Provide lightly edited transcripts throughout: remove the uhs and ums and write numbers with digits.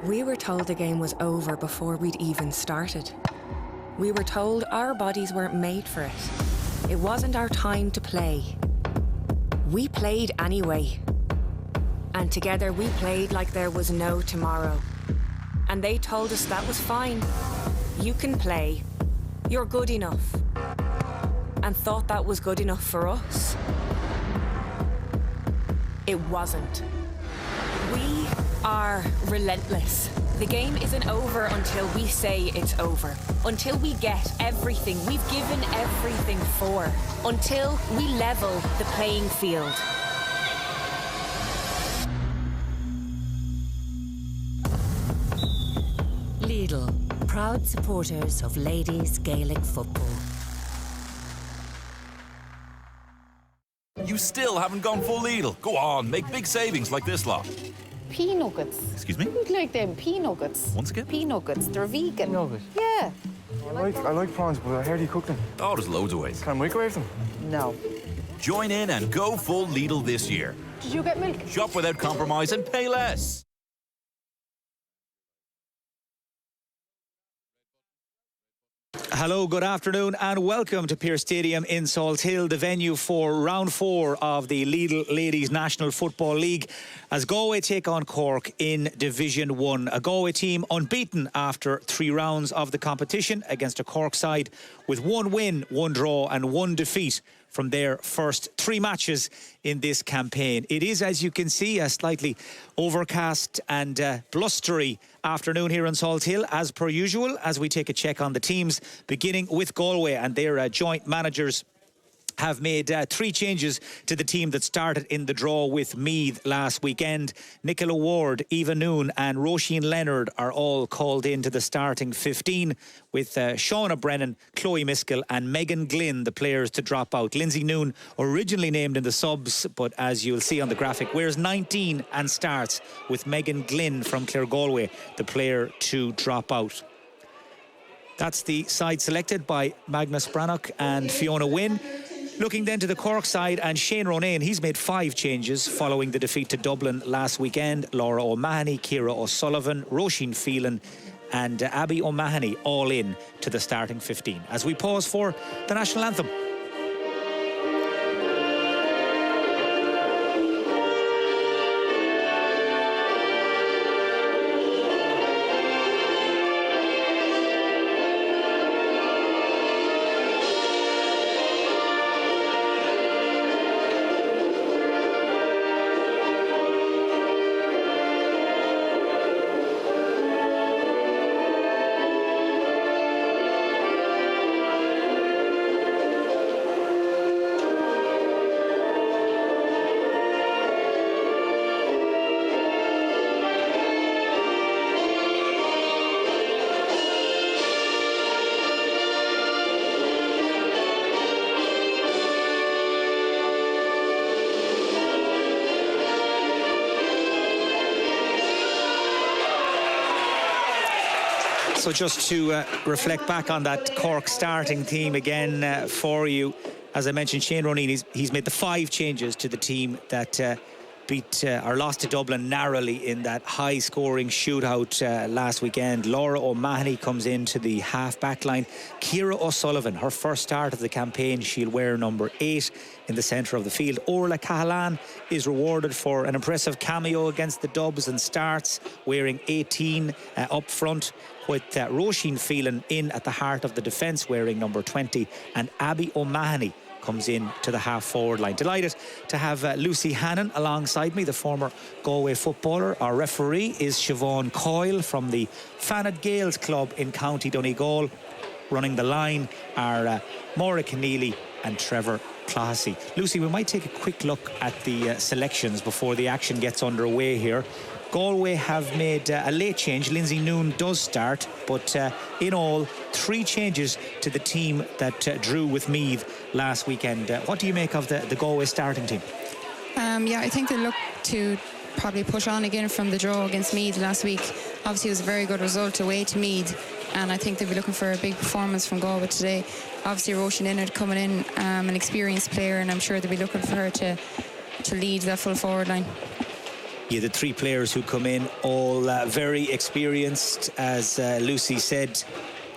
We were told the game was over before we'd even started. We were told our bodies weren't made for it. It wasn't our time to play. We played anyway. And together we played like there was no tomorrow. And they told us that was fine. You can play. You're good enough. And thought that was good enough for us. It wasn't. We are relentless. The game isn't over until we say it's over. Until we get everything we've given everything for. Until we level the playing field. Lidl, proud supporters of ladies Gaelic football. You still haven't gone full Lidl. Go on, make big savings like this lot. Pea nuggets. Excuse me? You'd like them pea nuggets. Once again? Pea nuggets. They're vegan. Nugget? Yeah. I like prawns, but how do you cook them? Oh, there's loads of ways. Can I microwave them? No. Join in and go full Lidl this year. Did you get milk? Shop without compromise and pay less. Hello, good afternoon and welcome to Pearse Stadium in Salthill, the venue for round 4 of the Lidl Ladies National Football League as Galway take on Cork in Division 1. A Galway team unbeaten after 3 rounds of the competition against a Cork side with 1 win, 1 draw and 1 defeat from their first 3 matches in this campaign. It is, as you can see, a slightly overcast and blustery afternoon here in Salthill, as per usual, as we take a check on the teams, beginning with Galway and their joint managers have made 3 changes to the team that started in the draw with Meath last weekend. Nicola Ward, Eva Noon and Roisin Leonard are all called into the starting 15 with Shauna Brennan, Chloe Miskell and Megan Glynn, the players to drop out. Lindsay Noon, originally named in the subs, but as you'll see on the graphic, wears 19 and starts with Megan Glynn from Clare Galway, the player to drop out. That's the side selected by Magnus Brannock and Fiona Wynne. Looking then to the Cork side, and Shane Ronayne, he's made 5 changes following the defeat to Dublin last weekend. Laura O'Mahony, Ciara O'Sullivan, Roisin Phelan and Abby O'Mahony all in to the starting 15. As we pause for the national anthem. So just to reflect back on that Cork starting team again for you, as I mentioned, Shane Ronayne, he's made the 5 changes to the team that beat or lost to Dublin narrowly in that high-scoring shootout last weekend. Laura O'Mahony comes into the half-back line. Ciara O'Sullivan, her first start of the campaign, she'll wear number 8 in the centre of the field. Orla Cahalan is rewarded for an impressive cameo against the Dubs and starts wearing 18 up front, with Roisin Phelan in at the heart of the defence wearing number 20, and Abby O'Mahony comes in to the half-forward line. Delighted to have Lucy Hannon alongside me, the former Galway footballer. Our referee is Siobhan Coyle from the Fanad Gaels Club in County Donegal. Running the line are Maura Keneally and Trevor Classy. Lucy, we might take a quick look at the selections before the action gets underway here. Galway have made a late change. Lindsay Noon does start, but in all, 3 changes to the team that drew with Meath last weekend. What do you make of the Galway starting team? Yeah, I think they look to probably push on again from the draw against Meath last week. Obviously, it was a very good result away to Meath, and I think they'll be looking for a big performance from Galway today. Obviously, Roisin Leonard coming in, an experienced player, and I'm sure they'll be looking for her to lead that full forward line. Yeah, the three players who come in, all very experienced, as Lucy said.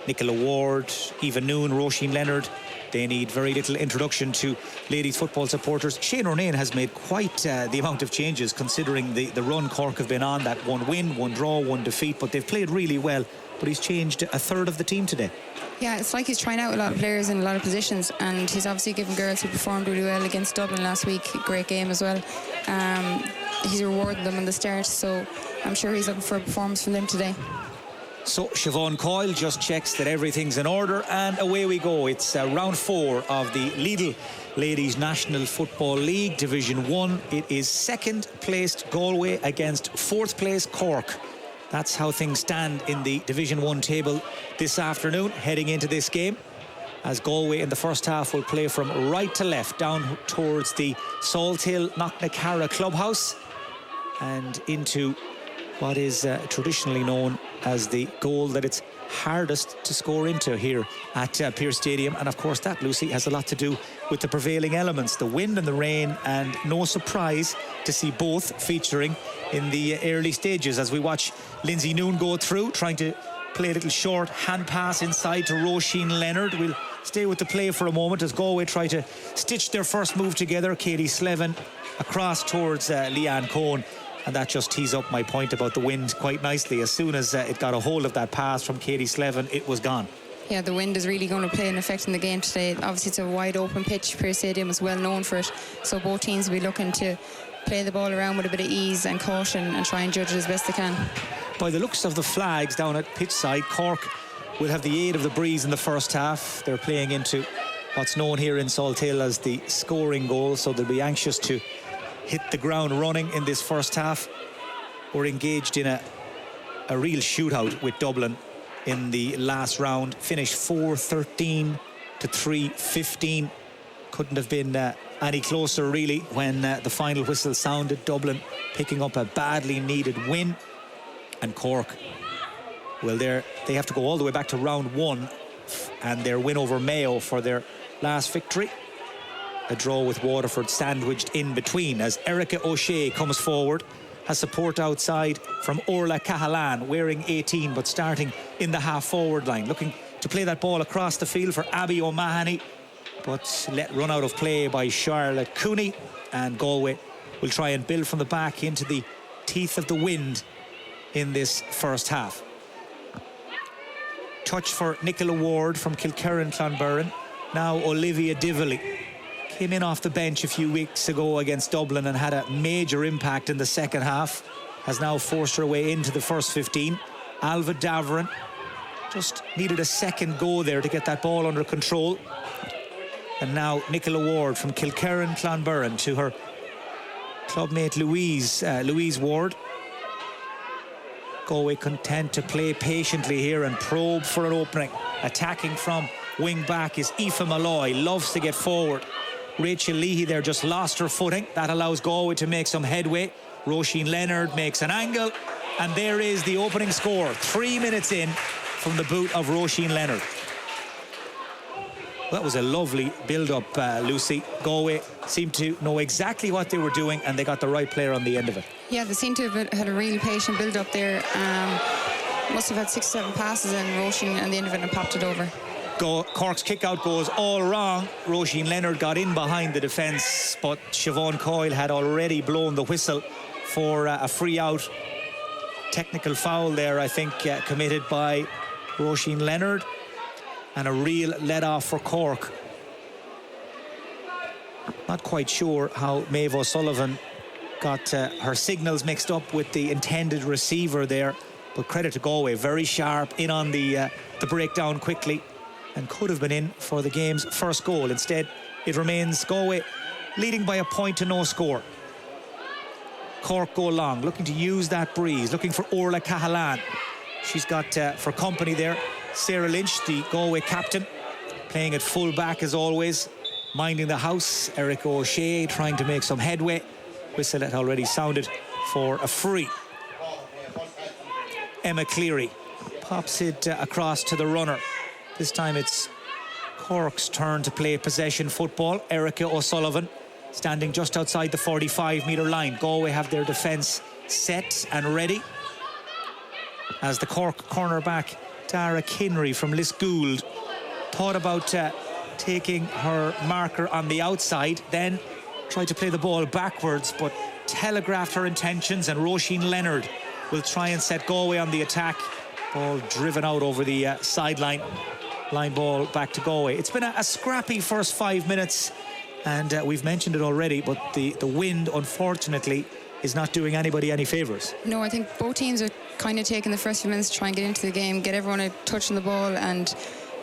Nicola Ward, Eva Noon, Roisin Leonard. They need very little introduction to ladies football supporters. Shane Ronayne has made quite the amount of changes, considering the run Cork have been on. That 1 win, 1 draw, 1 defeat, but they've played really well. But he's changed a third of the team today. Yeah, it's like he's trying out a lot of players in a lot of positions, and he's obviously given girls who performed really well against Dublin last week a great game as well. He's rewarded them in the start, so I'm sure he's looking for a performance from them today. So Siobhan Coyle just checks that everything's in order, and away we go. It's round 4 of the Lidl Ladies National Football League Division 1. It is second placed Galway against fourth place Cork. That's how things stand in the Division 1 table this afternoon, heading into this game, as Galway in the first half will play from right to left down towards the Salthill Knocknacarra clubhouse and into what is traditionally known as the goal that it's hardest to score into here at Pearse Stadium. And of course that, Lucy, has a lot to do with the prevailing elements, the wind and the rain, and no surprise to see both featuring in the early stages as we watch Lindsay Noon go through, trying to play a little short hand pass inside to Roisin Leonard. We'll stay with the play for a moment as Galway try to stitch their first move together. Katie Slevin across towards Leanne Cohn. And that just tees up my point about the wind quite nicely. As soon as it got a hold of that pass from Katie Slevin, it was gone. Yeah, the wind is really going to play an effect in the game today. Obviously, it's a wide open pitch. Pearse Stadium is well known for it. So both teams will be looking to play the ball around with a bit of ease and caution and try and judge it as best they can. By the looks of the flags down at pitch side, Cork will have the aid of the breeze in the first half. They're playing into what's known here in Salthill as the scoring goal. So they'll be anxious to hit the ground running in this first half. We're engaged in a real shootout with Dublin in the last round. Finished 4-13 to 3-15. Couldn't have been any closer really when the final whistle sounded. Dublin picking up a badly needed win, and Cork, well, they have to go all the way back to round 1 and their win over Mayo for their last victory. A draw with Waterford sandwiched in between as Erica O'Shea comes forward. Has support outside from Orla Cahalan, wearing 18 but starting in the half-forward line. Looking to play that ball across the field for Abby O'Mahony, but let run out of play by Charlotte Cooney. And Galway will try and build from the back into the teeth of the wind in this first half. Touch for Nicola Ward from Kilkerran Clonburren. Now Olivia Dively came in off the bench a few weeks ago against Dublin and had a major impact in the second half. Has now forced her way into the first 15. Alva Davern just needed a second go there to get that ball under control. And now Nicola Ward from Kilkerran Clonburren to her clubmate Louise Ward. Galway content to play patiently here and probe for an opening. Attacking from wing back is Aoife Malloy, loves to get forward. Rachel Leahy there just lost her footing. That allows Galway to make some headway. Roisin Leonard makes an angle, and there is the opening score 3 minutes in from the boot of Roisin Leonard. That was a lovely build-up, Lucy. Galway seemed to know exactly what they were doing, and they got the right player on the end of it. Yeah, they seem to have had a really patient build-up there. Must have had 6-7 passes, and Roisin at the end of it and popped it over. Cork's kick-out goes all wrong. Roisin Leonard got in behind the defence, but Siobhan Coyle had already blown the whistle for a free-out. Technical foul there, I think, committed by Roisin Leonard. And a real let-off for Cork. Not quite sure how Maeve O'Sullivan got her signals mixed up with the intended receiver there. But credit to Galway, very sharp, in on the breakdown quickly, and could have been in for the game's first goal. Instead, it remains Galway leading by a point to no score. Cork go long, looking to use that breeze, looking for Orla Cahalan. She's got for company there Sarah Lynch, the Galway captain, playing at full back as always, minding the house. Erica O'Shea trying to make some headway. Whistle had already sounded for a free. Emma Cleary pops it across to the runner. This time it's Cork's turn to play possession football. Erica O'Sullivan standing just outside the 45-metre line. Galway have their defence set and ready as the Cork cornerback Dara Kinry from Lisgould thought about taking her marker on the outside, then tried to play the ball backwards, but telegraphed her intentions, and Roisin Leonard will try and set Galway on the attack. Ball driven out over the sideline. Line ball back to Galway. It's been a scrappy first 5 minutes, and we've mentioned it already, but the wind, unfortunately, is not doing anybody any favours. No, I think both teams are kind of taking the first few minutes to try and get into the game, get everyone a touch on the ball and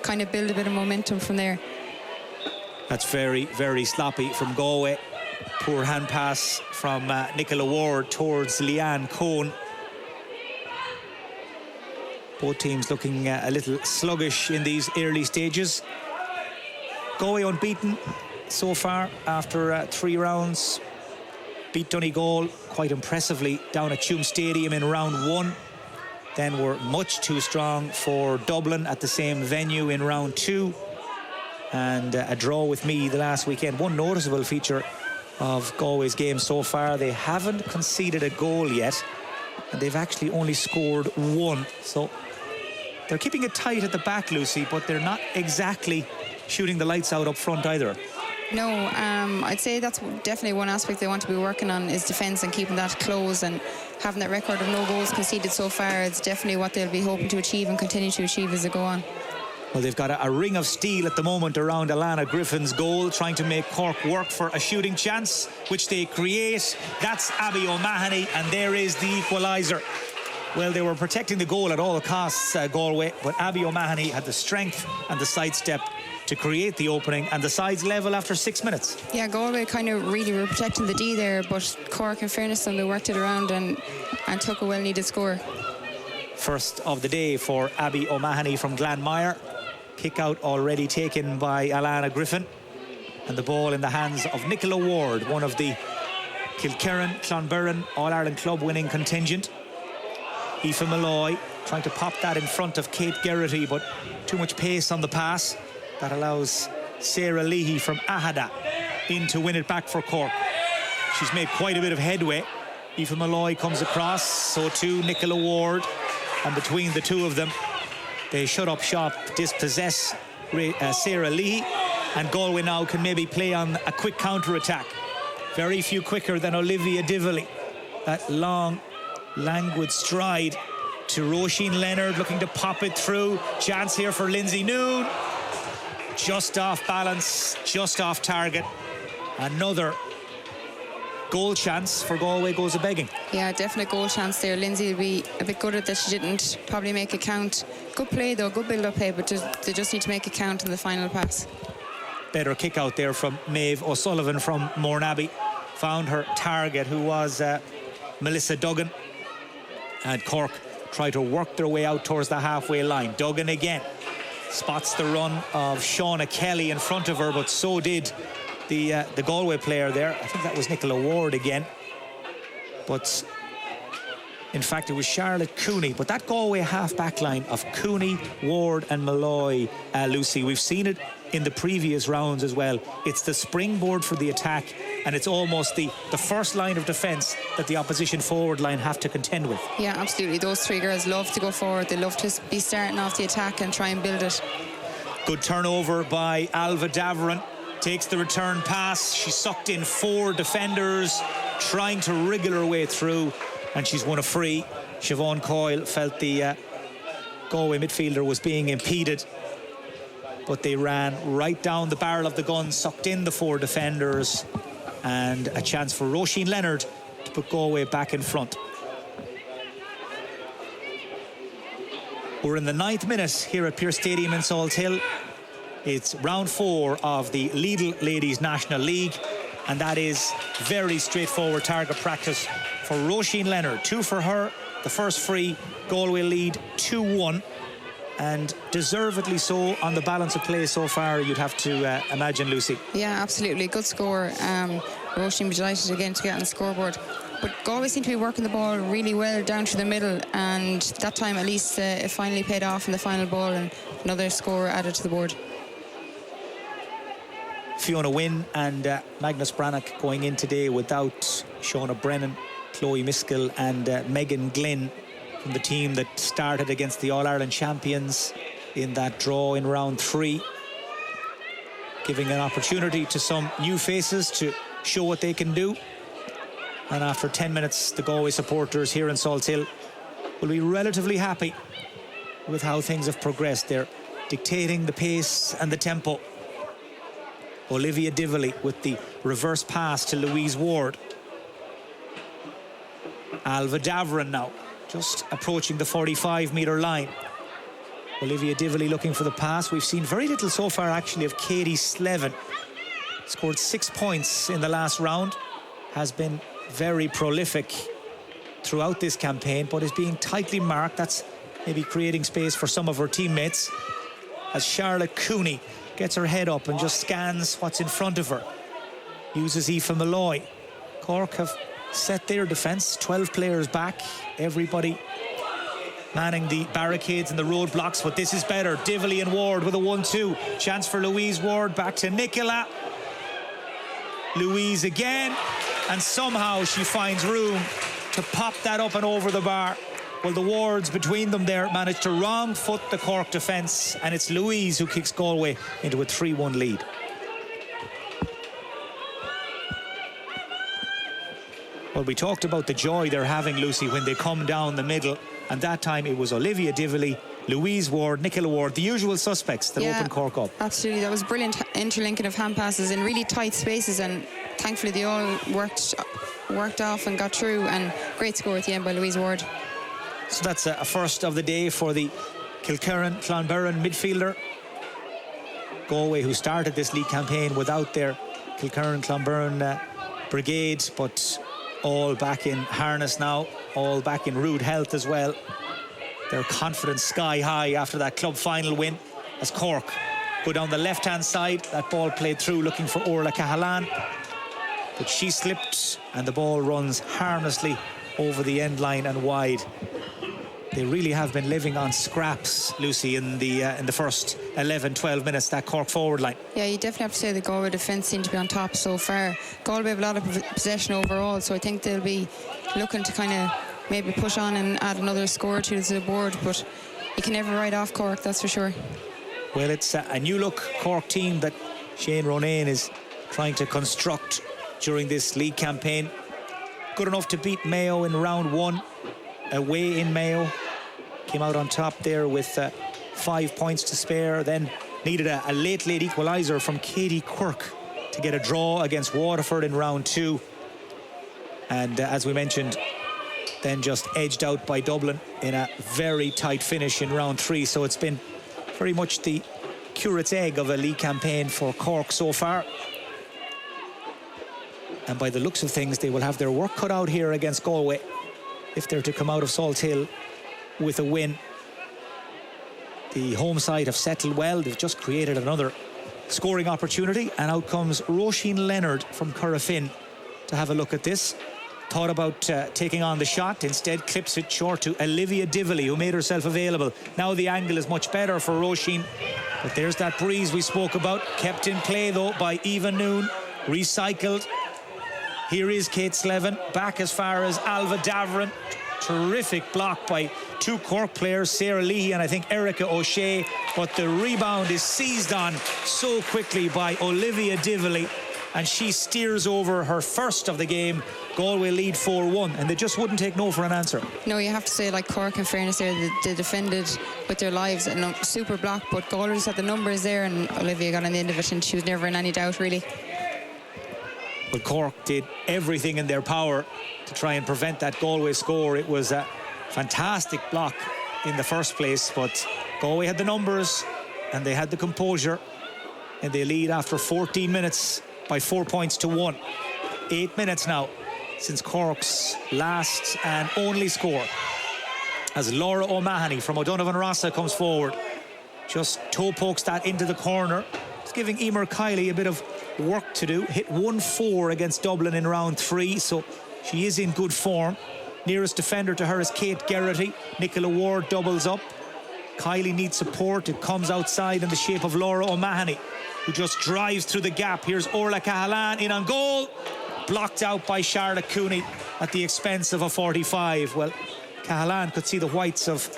kind of build a bit of momentum from there. That's very, very sloppy from Galway. Poor hand pass from Nicola Ward towards Leanne Cohn. Both teams looking a little sluggish in these early stages. Galway unbeaten so far after 3 rounds. Beat Donegal quite impressively down at Tuam Stadium in round 1. Then were much too strong for Dublin at the same venue in round 2. And a draw with Meath the last weekend. One noticeable feature of Galway's game so far, they haven't conceded a goal yet, and they've actually only scored 1. So they're keeping it tight at the back, Lucy, but they're not exactly shooting the lights out up front either. No, I'd say that's definitely one aspect they want to be working on, is defence and keeping that close, and having that record of no goals conceded so far. It's definitely what they'll be hoping to achieve and continue to achieve as they go on. Well, they've got a ring of steel at the moment around Alana Griffin's goal, trying to make Cork work for a shooting chance, which they create. That's Abby O'Mahony, and there is the equaliser. Well, they were protecting the goal at all costs, Galway, but Abby O'Mahony had the strength and the sidestep to create the opening, and the sides level after 6 minutes. Yeah, Galway kind of really were protecting the D there, but Cork, in fairness to them, they worked it around and took a well-needed score. First of the day for Abby O'Mahony from Glanmire. Kick out already taken by Alana Griffin, and the ball in the hands of Nicola Ward, one of the Kilkerran, Clonburren All-Ireland club winning contingent. Aoife Malloy trying to pop that in front of Kate Geraghty, but too much pace on the pass. That allows Sarah Leahy from Ahada in to win it back for Cork. She's made quite a bit of headway. Aoife Malloy comes across, so too Nicola Ward, and between the two of them they shut up shop, dispossess Sarah Leahy, and Galway now can maybe play on a quick counter-attack. Very few quicker than Olivia Dively. That long, languid stride to Roisin Leonard, looking to pop it through. Chance here for Lindsay Noon. Just off balance, just off target. Another goal chance for Galway goes a begging. Yeah, definite goal chance there. Lindsay will be a bit gutted that she didn't probably make a count. Good play though, good build-up play, but they just need to make a count in the final pass. Better kick out there from Maeve O'Sullivan from Mourneabbey. Found her target, who was Melissa Duggan. And Cork try to work their way out towards the halfway line. Duggan again spots the run of Shauna Kelly in front of her, but so did the Galway player there. I think that was Nicola Ward again, but in fact it was Charlotte Cooney. But that Galway half-back line of Cooney, Ward and Malloy, Lucy, we've seen it in the previous rounds as well. It's the springboard for the attack, and it's almost the first line of defence that the opposition forward line have to contend with. Yeah, absolutely. Those three girls love to go forward. They love to be starting off the attack and try and build it. Good turnover by Alva Daveron. Takes the return pass. She sucked in 4 defenders, trying to wriggle her way through, and she's won a free. Siobhan Coyle felt the Galway midfielder was being impeded, but they ran right down the barrel of the gun, sucked in the 4 defenders, and a chance for Roisin Leonard to put Galway back in front. We're in the 9th minute here at Pearse Stadium in Salt Hill. It's round 4 of the Lidl Ladies National League, and that is very straightforward target practice for Roisin Leonard. 2 for her, the first free. Galway lead 2-1, and deservedly so on the balance of play so far, you'd have to imagine, Lucy. Yeah, absolutely. Good score. Roisin be delighted again to get on the scoreboard. But Galway seem to be working the ball really well down to the middle, and that time at least it finally paid off in the final ball, and another score added to the board. Fiona Wynne and Magnus Brannock going in today without Shauna Brennan, Chloe Miskell and Megan Glynn from the team that started against the All-Ireland champions in that draw in round 3, giving an opportunity to some new faces to show what they can do. And after 10 minutes, the Galway supporters here in Salthill will be relatively happy with how things have progressed. They're dictating the pace and the tempo. Olivia Dively with the reverse pass to Louise Ward. Alva Davran now just approaching the 45-metre line. Olivia Dively looking for the pass. We've seen very little so far actually of Katie Slevin. Scored 6 points in the last round. Has been very prolific throughout this campaign, but is being tightly marked. That's maybe creating space for some of her teammates as Charlotte Cooney gets her head up and just scans what's in front of her. Uses Aoife Malloy. Cork have set their defence, 12 players back, everybody manning the barricades and the roadblocks, but this is better. Dively and Ward with a 1-2. Chance for Louise Ward, back to Nicola. Louise again, and somehow she finds room to pop that up and over the bar. Well, the Wards between them there managed to wrong foot the Cork defence, and it's Louise who kicks Galway into a 3-1 lead. Well, we talked about the joy they're having, Lucy, when they come down the middle, and that time it was Olivia Dively, Louise Ward, Nicola Ward, the usual suspects that opened Cork up. Absolutely, that was brilliant interlinking of hand passes in really tight spaces, and thankfully they all worked off and got through, and great score at the end by Louise Ward. So that's a first of the day for the Kilkerran-Clonburran midfielder. Galway, who started this league campaign without their Kilkerran-Clonburran brigade, but all back in harness now, all back in rude health as well. Their confidence sky high after that club final win as Cork go down the left-hand side. That ball played through looking for Orla Cahalan, but she slipped and the ball runs harmlessly over the end line and wide. They really have been living on scraps, Lucy, in the first 11-12 minutes, that Cork forward line. Yeah, you definitely have to say the Galway defence seem to be on top so far. Galway have a lot of possession overall, so I think they'll be looking to kind of maybe push on and add another score or two to the board, but you can never write off Cork, that's for sure. Well, it's a new look Cork team that Shane Ronayne is trying to construct during this league campaign. Good enough to beat Mayo in round 1 away in Mayo. Came out on top there with 5 points to spare, then needed a late equaliser from Katie Quirk to get a draw against Waterford in round 2, and as we mentioned, then just edged out by Dublin in a very tight finish in round 3. So it's been very much the curate's egg of a league campaign for Cork so far, and by the looks of things they will have their work cut out here against Galway if they're to come out of Salthill with a win. The home side have settled well. They've just created another scoring opportunity, and out comes Roisin Leonard from Currafin to have a look at this. Thought about taking on the shot, instead clips it short to Olivia Dively, who made herself available. Now the angle is much better for Roisin, but there's that breeze we spoke about, kept in play though by Eva Noon, recycled. Here is Kate Slevin, back as far as Alva Davran. Terrific block by two Cork players, Sarah Leahy and I think Erica O'Shea, but the rebound is seized on so quickly by Olivia Dively, and she steers over her first of the game. Galway lead 4-1, and they just wouldn't take no for an answer. No, you have to say, like Cork, in fairness there, they defended with their lives, and super block, but Galway just had the numbers there, and Olivia got on the end of it, and she was never in any doubt really. But Cork did everything in their power to try and prevent that Galway score. It was a fantastic block in the first place, but Galway had the numbers and they had the composure, and they lead after 14 minutes by 4 points to 1. 8 minutes now since Cork's last and only score, as Laura O'Mahony from O'Donovan Rossa comes forward, just toe pokes that into the corner. It's giving Emer Kiley a bit of work to do. Hit 1-4 against Dublin in round 3, so she is in good form. Nearest defender to her is Kate Geraghty. Nicola Ward doubles up. Kiley needs support. It comes outside in the shape of Laura O'Mahony. who just drives through the gap. Here's Orla Cahalan in on goal. Blocked out by Charlotte Cooney at the expense of a 45. Well, Cahalan could see the whites of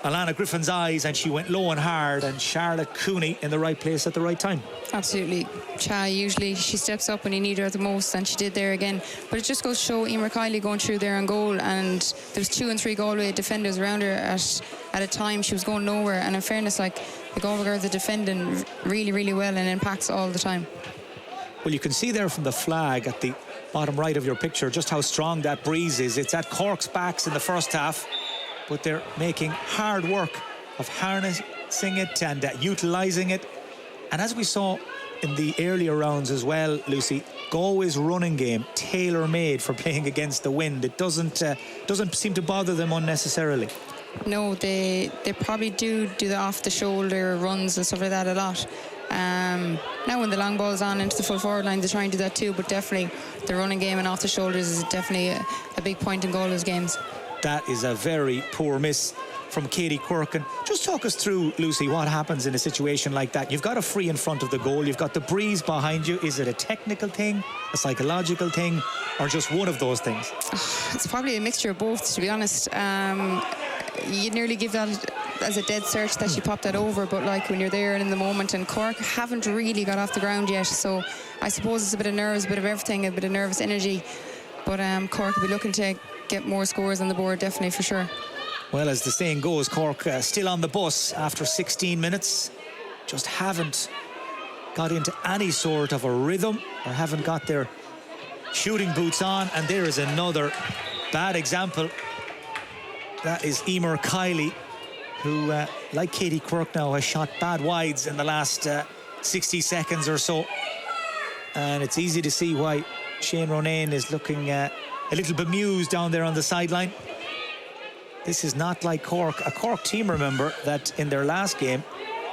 Alana Griffin's eyes, and she went low and hard, and Charlotte Cooney in the right place at the right time. Absolutely. Cha, usually she steps up when you need her the most, and she did there again. But it just goes to show Emer Kiley going through there on goal, and there was 2 and 3 Galway defenders around her at a time. She was going nowhere, and in fairness, like, the Galway girls are defending really, really well and in packs all the time. Well, you can see there from the flag at the bottom right of your picture just how strong that breeze is. It's at Cork's backs in the first half, but they're making hard work of harnessing it and utilising it. And as we saw in the earlier rounds as well, Lucy, Galway's running game, tailor-made for playing against the wind. It doesn't seem to bother them unnecessarily. No, they probably do the off-the-shoulder runs and stuff like that a lot. Now when the long ball's on into the full forward line, they try and do that too, but definitely the running game and off the shoulders is definitely a big point in Galway's games. That is a very poor miss from Katie Quirk. And just talk us through, Lucy, what happens in a situation like that. You've got a free in front of the goal, you've got the breeze behind you. Is it a technical thing, a psychological thing, or just one of those things? It's probably a mixture of both, to be honest. You'd nearly give that as a dead search that she popped that over, but like when you're there and in the moment, and Cork haven't really got off the ground yet, so I suppose it's a bit of nerves, a bit of everything, a bit of nervous energy, but Cork will be looking to get more scores on the board, definitely, for sure. Well, as the saying goes, Cork still on the bus after 16 minutes, just haven't got into any sort of a rhythm or haven't got their shooting boots on. And there is another bad example. That is Emer Kiley, who, like Katie Quirk now, has shot bad wides in the last 60 seconds or so. And it's easy to see why Shane Ronayne is looking a little bemused down there on the sideline. This is not like Cork. A Cork team, remember, that in their last game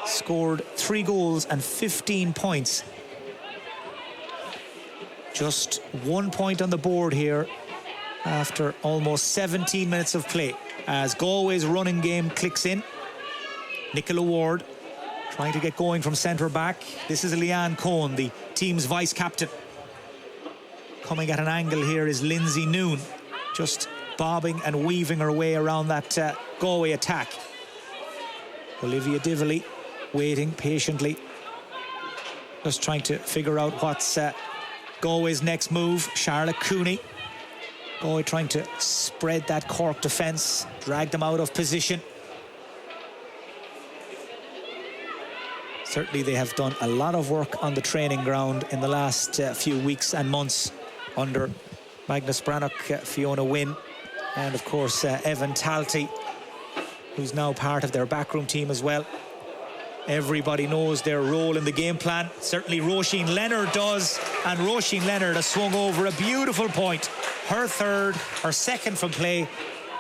scored 3 goals and 15 points. Just 1 point on the board here after almost 17 minutes of play. As Galway's running game clicks in, Nicola Ward trying to get going from centre back. This is Leanne Cohn, the team's vice captain. Coming at an angle here is Lindsay Noon, just bobbing and weaving her way around that Galway attack. Olivia Dively waiting patiently, just trying to figure out what's Galway's next move. Charlotte Cooney, Galway trying to spread that Cork defence, drag them out of position. Certainly they have done a lot of work on the training ground in the last few weeks and months under Magnus Brannock, Fiona Wynne, and of course Evan Talty, who's now part of their backroom team as well. Everybody knows their role in the game plan. Certainly Roisin Leonard does, and Roisin Leonard has swung over a beautiful point. Her third, her second from play,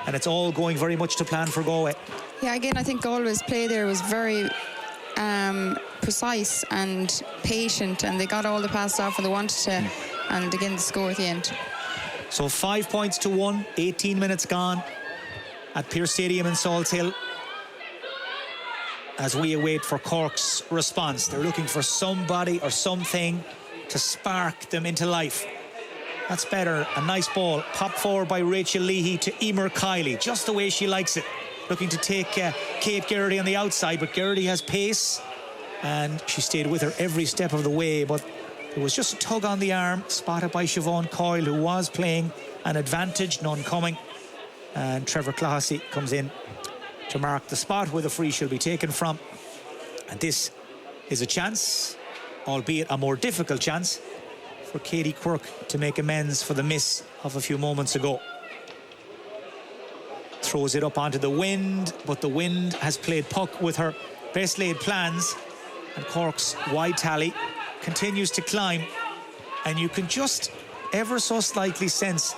and it's all going very much to plan for Galway. Yeah, again, I think Galway's play there was very precise and patient, and they got all the passes off and they wanted to, and again the score at the end. So 5 points to 1, 18 minutes gone at Pearse Stadium in Salt Hill. As we await for Cork's response, they're looking for somebody or something to spark them into life. That's better. A nice ball popped forward by Rachel Leahy to Emer Kiley, just the way she likes it. Looking to take Kate Geraghty on the outside, but Geraghty has pace, and she stayed with her every step of the way. But there was just a tug on the arm, spotted by Siobhan Coyle, who was playing an advantage, none coming. And Trevor Clohessy comes in to mark the spot where the free shall be taken from. And this is a chance, albeit a more difficult chance, for Katie Quirk to make amends for the miss of a few moments ago. Throws it up onto the wind, but the wind has played puck with her best laid plans, and Cork's wide tally continues to climb, and you can just ever so slightly sense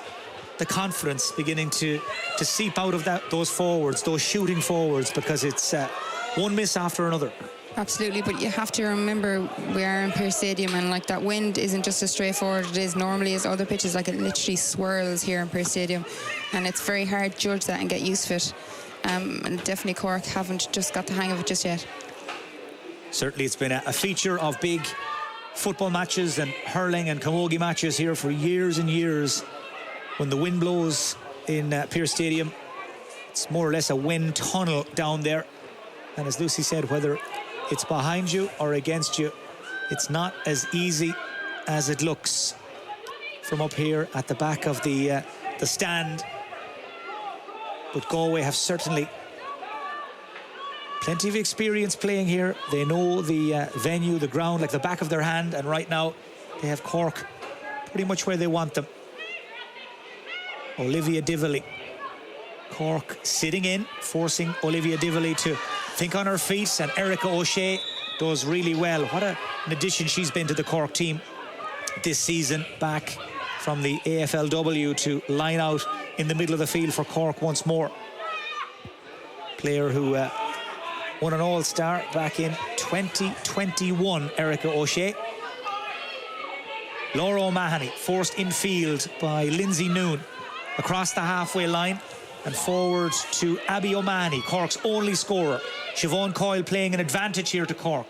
the confidence beginning to seep out of those forwards, those shooting forwards, because it's one miss after another. Absolutely, but you have to remember we are in Pearse Stadium, and like that wind isn't just as straightforward it is normally as other pitches. Like it literally swirls here in Pearse Stadium, and it's very hard to judge that and get used to it. And definitely Cork haven't just got the hang of it just yet. Certainly it's been a feature of big football matches and hurling and camogie matches here for years and years. When the wind blows in Pearse Stadium, it's more or less a wind tunnel down there. And as Lucy said, whether it's behind you or against you, it's not as easy as it looks from up here at the back of the stand. But Galway have certainly plenty of experience playing here. They know the venue, the ground, like the back of their hand. And right now, they have Cork pretty much where they want them. Olivia Dively. Cork sitting in, forcing Olivia Dively to think on her feet. And Erica O'Shea does really well. What an addition she's been to the Cork team this season, back from the AFLW to line out in the middle of the field for Cork once more. Player who won an All-Star back in 2021, Erica O'Shea. Laura O'Mahony forced infield by Lindsay Noon across the halfway line and forward to Abby O'Mahony, Cork's only scorer. Siobhan Coyle playing an advantage here to Cork.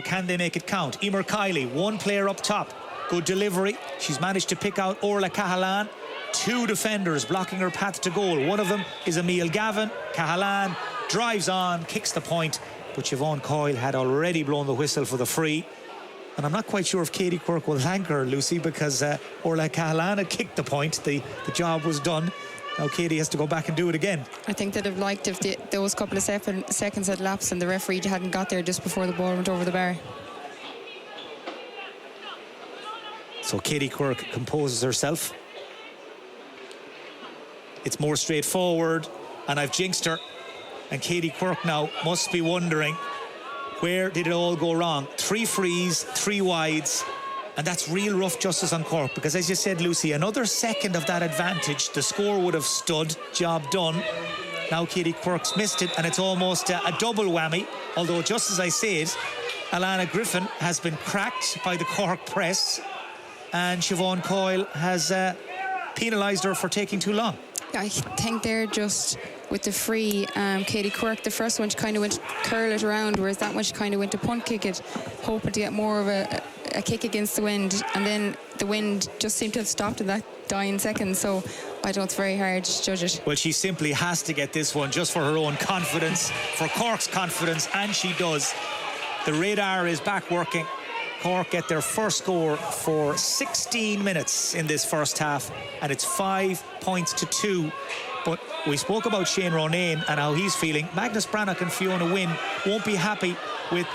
Can they make it count? Emer Kiley, one player up top. Good delivery. She's managed to pick out Orla Cahalan. Two defenders blocking her path to goal. One of them is Emile Gavin. Cahalan drives on, kicks the point, but Siobhan Coyle had already blown the whistle for the free. And I'm not quite sure if Katie Quirk will thank her, Lucy, because Orla Cahalan had kicked the point. The job was done. Now Katie has to go back and do it again. I think they'd have liked if those couple of seconds had lapsed and the referee hadn't got there just before the ball went over the bar. So Katie Quirk composes herself. It's more straightforward, and I've jinxed her. And Katie Quirk now must be wondering, where did it all go wrong? 3 frees, 3 wides, and that's real rough justice on Cork, because as you said, Lucy, another second of that advantage, the score would have stood. Job done. Now Katie Quirk's missed it, and it's almost a double whammy, although just as I said, Alana Griffin has been cracked by the Cork press, and Siobhan Coyle has penalised her for taking too long. I think they're just with the free. Katie Quirk, the first one, she kind of went to curl it around, whereas that one she kind of went to punt kick it, hoping to get more of a kick against the wind, and then the wind just seemed to have stopped in that dying second. So I don't know, it's very hard to judge it. Well, she simply has to get this one just for her own confidence, for Cork's confidence, and she does. The radar is back working. Cork get their first score for 16 minutes in this first half, and it's 5 points to 2. But we spoke about Shane Ronayne and how he's feeling. Magnus Brannock and Fiona Wynne won't be happy with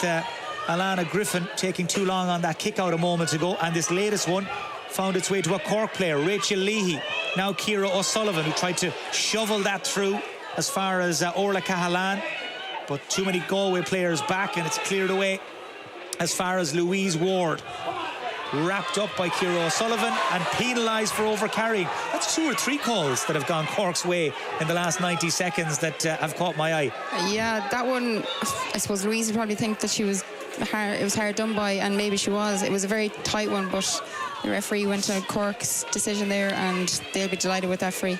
Alana Griffin taking too long on that kick out a moment ago, and this latest one found its way to a Cork player, Rachel Leahy. Now Ciara O'Sullivan, who tried to shovel that through as far as Orla Cahalan, but too many Galway players back, and it's cleared away as far as Louise Ward. Wrapped up by Ciara O'Sullivan and penalised for overcarrying. That's 2 or 3 calls that have gone Cork's way in the last 90 seconds that have caught my eye. Yeah, that one, I suppose Louise would probably think that it was hard done by, and maybe she was. It was a very tight one, but the referee went to Cork's decision there, and they'll be delighted with that free.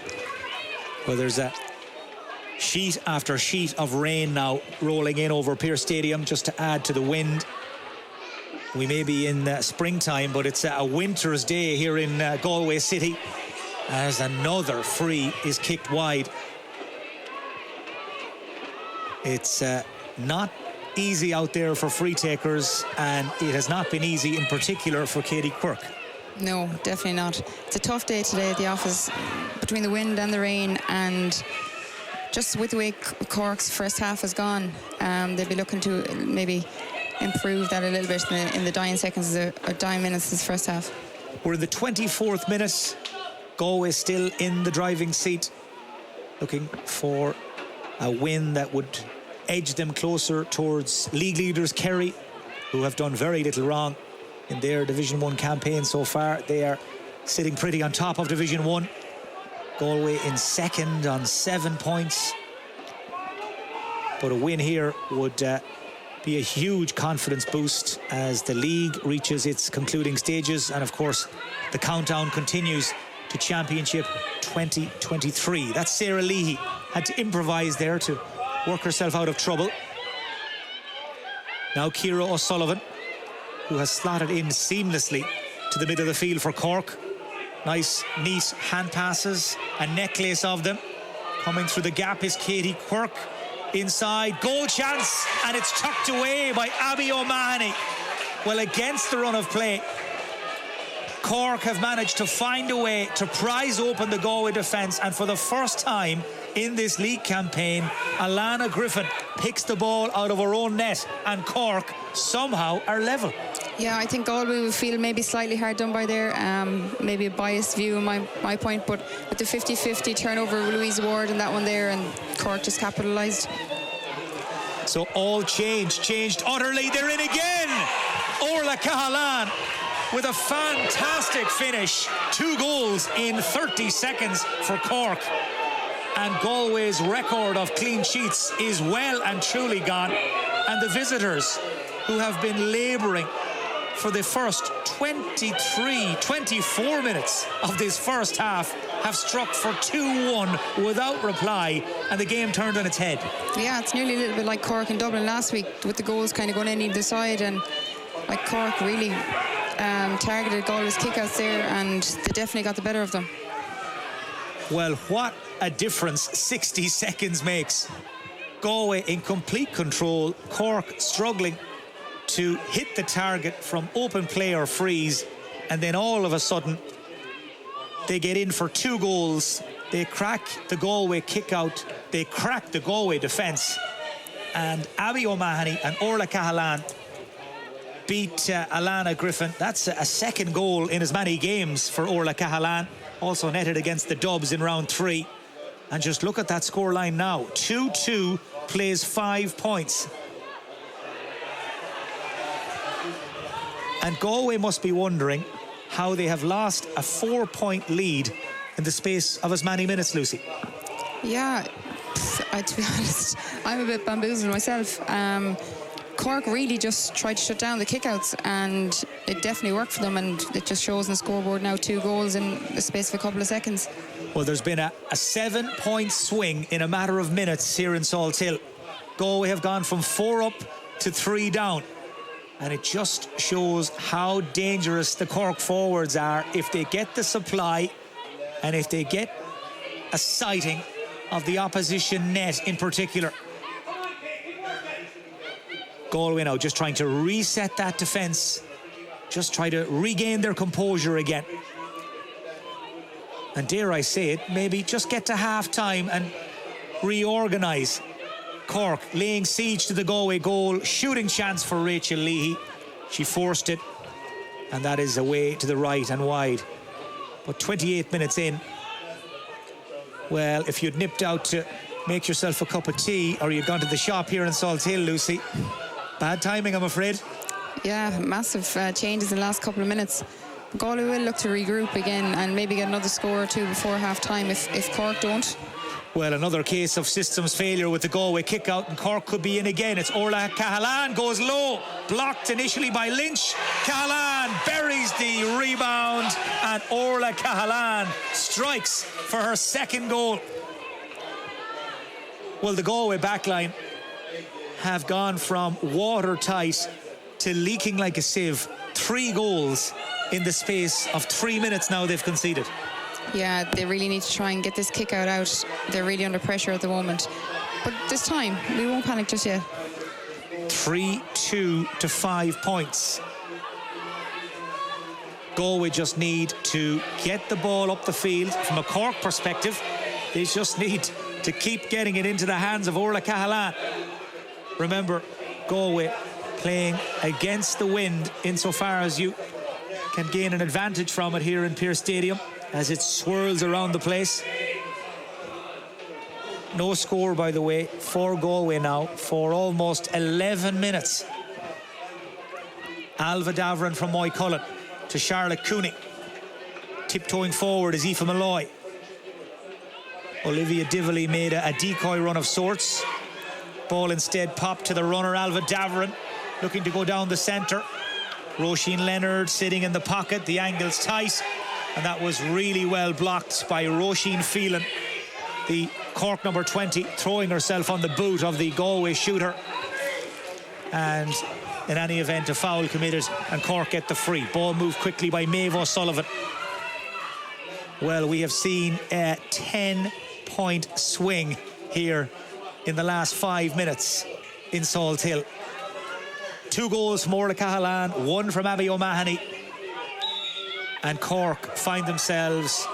Well, there's a sheet after sheet of rain now rolling in over Pearse Stadium just to add to the wind. We may be in springtime, but it's a winter's day here in Galway City, as another free is kicked wide. It's not easy out there for free takers, and it has not been easy in particular for Katie Quirk. No, definitely not. It's a tough day today at the office, between the wind and the rain, and just with the way Cork's first half has gone, they'll be looking to maybe improve that a little bit in the dying seconds, or dying minutes of this first half. We're in the 24th minute. Galway still in the driving seat, looking for a win that would edge them closer towards league leaders Kerry, who have done very little wrong in their Division 1 campaign so far. They are sitting pretty on top of Division 1. Galway in second on 7 points. But a win here would be a huge confidence boost as the league reaches its concluding stages, and of course the countdown continues to Championship 2023. That's Sarah Leahy, had to improvise there to work herself out of trouble. Now Ciara O'Sullivan, who has slotted in seamlessly to the middle of the field for Cork. Nice, neat hand passes, a necklace of them. Coming through the gap is Katie Quirk. Inside, goal chance, and it's tucked away by Abby O'Mahony. Well, against the run of play, Cork have managed to find a way to prise open the Galway defence, and for the first time in this league campaign, Alana Griffin picks the ball out of her own net, and Cork somehow are level. Yeah, I think Galway will feel maybe slightly hard done by there. Maybe a biased view on my point, but with the 50-50 turnover of Louise Ward and that one there, and Cork just capitalised. So all changed utterly. They're in again. Orla Cahalan with a fantastic finish. 2 goals in 30 seconds for Cork. And Galway's record of clean sheets is well and truly gone. And the visitors, who have been labouring for the first 24 minutes of this first half, have struck for 2-1 without reply, and the game turned on its head. Yeah, it's nearly a little bit like Cork and Dublin last week, with the goals kind of going in either side, and like Cork really targeted Galway's kickouts there, and they definitely got the better of them. Well, what a difference 60 seconds makes. Galway in complete control, Cork struggling to hit the target from open play or freeze, and then all of a sudden they get in for 2 goals. They crack the Galway kick out, they crack the Galway defence, and Abby O'Mahony and Orla Cahalan beat Alana Griffin. That's a second goal in as many games for Orla Cahalan, also netted against the Dubs in round 3. And just look at that scoreline now. 2-2 plays 5 points. And Galway must be wondering how they have lost a 4-point lead in the space of as many minutes, Lucy. Yeah, to be honest, I'm a bit bamboozled myself. Cork really just tried to shut down the kickouts, and it definitely worked for them, and it just shows on the scoreboard now, 2 goals in the space of a couple of seconds. Well, there's been a 7-point swing in a matter of minutes here in Salt Hill. Galway have gone from 4 up to 3 down. And it just shows how dangerous the Cork forwards are if they get the supply and if they get a sighting of the opposition net in particular. Galway now just trying to reset that defence, just try to regain their composure again. And dare I say it, maybe just get to half-time and reorganise. Cork laying siege to the Galway goal, shooting chance for Rachel Leahy. She forced it, and that is away to the right and wide. But 28 minutes in, well, if you'd nipped out to make yourself a cup of tea, or you'd gone to the shop here in Salt Hill, Lucy, bad timing, I'm afraid. Yeah, massive changes in the last couple of minutes. Galway will look to regroup again and maybe get another score or 2 before half-time if Cork don't. Well, another case of systems failure with the Galway kick-out, and Cork could be in again. It's Orla Cahalan, goes low, blocked initially by Lynch. Cahalan buries the rebound, and Orla Cahalan strikes for her second goal. Well, the Galway backline have gone from watertight to leaking like a sieve. 3 goals in the space of 3 minutes now they've conceded. Yeah, they really need to try and get this kick out. They're really under pressure at the moment. But this time, we won't panic just yet. 3-2 to 5 points. Galway just need to get the ball up the field. From a Cork perspective, they just need to keep getting it into the hands of Orla Cahalan. Remember, Galway playing against the wind insofar as you can gain an advantage from it here in Pearse Stadium as it swirls around the place. No score, by the way, for Galway now for almost 11 minutes. Alva Davern from Moycullen to Charlotte Cooney. Tiptoeing forward is Aoife Malloy. Olivia Dively made a decoy run of sorts. Ball instead popped to the runner, Alva Davern, looking to go down the centre. Roisin Leonard sitting in the pocket, the angle's tight, and that was really well blocked by Roisin Phelan, the Cork number 20, throwing herself on the boot of the Galway shooter. And in any event, a foul committed, and Cork get the free. Ball moved quickly by Maeve O'Sullivan. Well, we have seen a 10-point swing here in the last 5 minutes in Salt Hill. 2 goals from Orla Cahalan, 1 from Abby O'Mahony. And Cork find themselves